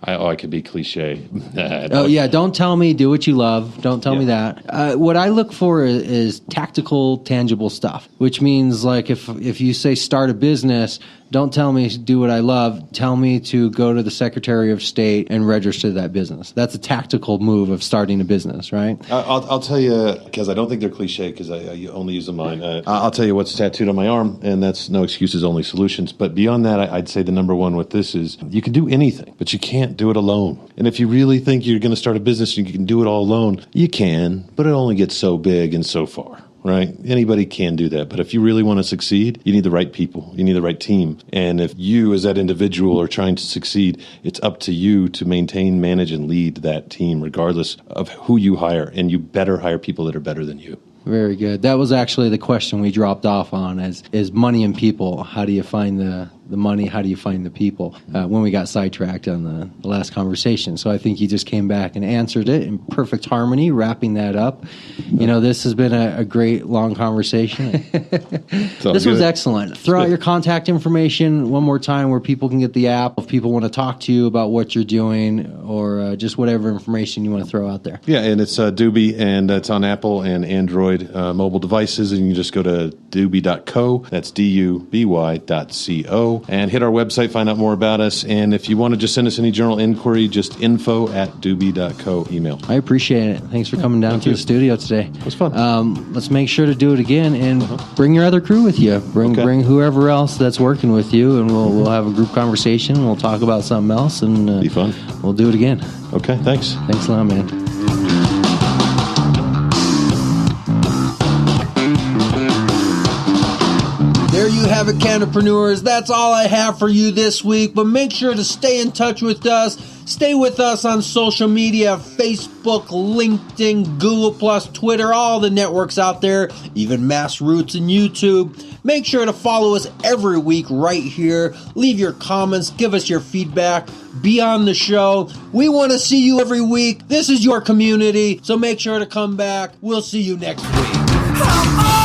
I could be cliche. Don't tell me do what you love. Don't tell me that. What I look for is tactical, tangible stuff, which means like if you say start a business, don't tell me do what I love. Tell me to go to the Secretary of State and register that business. That's a tactical move of starting a business, right? I'll tell you, because I don't think they're cliche, because I only use them mine. I'll tell you what's tattooed on my arm, and that's no excuses, only solutions. But beyond that, I'd say the number one with this is you can do anything, but you can't do it alone. And if you really think you're going to start a business and you can do it all alone, you can, but it only gets so big and so far. Right? Anybody can do that. But if you really want to succeed, you need the right people. You need the right team. And if you as that individual are trying to succeed, it's up to you to maintain, manage, and lead that team regardless of who you hire. And you better hire people that are better than you. Very good. That was actually the question we dropped off on is money and people. How do you find the money? How do you find the people? When we got sidetracked on the last conversation. So I think you just came back and answered it in perfect harmony, wrapping that up. This has been a great long conversation. This was excellent. Throw out your contact information one more time where people can get the app if people want to talk to you about what you're doing or just whatever information you want to throw out there. Yeah, and it's Duby, and it's on Apple and Android mobile devices, and you can just go to duby.co. That's duby.co. And hit our website, find out more about us. And if you want to just send us any general inquiry, just info@duby.co email. I appreciate it. Thanks for coming down to the studio today. It was fun. Let's make sure to do it again and bring your other crew with you. Bring whoever else that's working with you, and we'll have a group conversation. We'll talk about something else, and be fun. We'll do it again. Okay, thanks. Thanks a lot, man. There you have it, Cannapreneurs. That's all I have for you this week. But make sure to stay in touch with us. Stay with us on social media, Facebook, LinkedIn, Google+, Twitter, all the networks out there, even Mass Roots and YouTube. Make sure to follow us every week right here. Leave your comments. Give us your feedback. Be on the show. We want to see you every week. This is your community, so make sure to come back. We'll see you next week.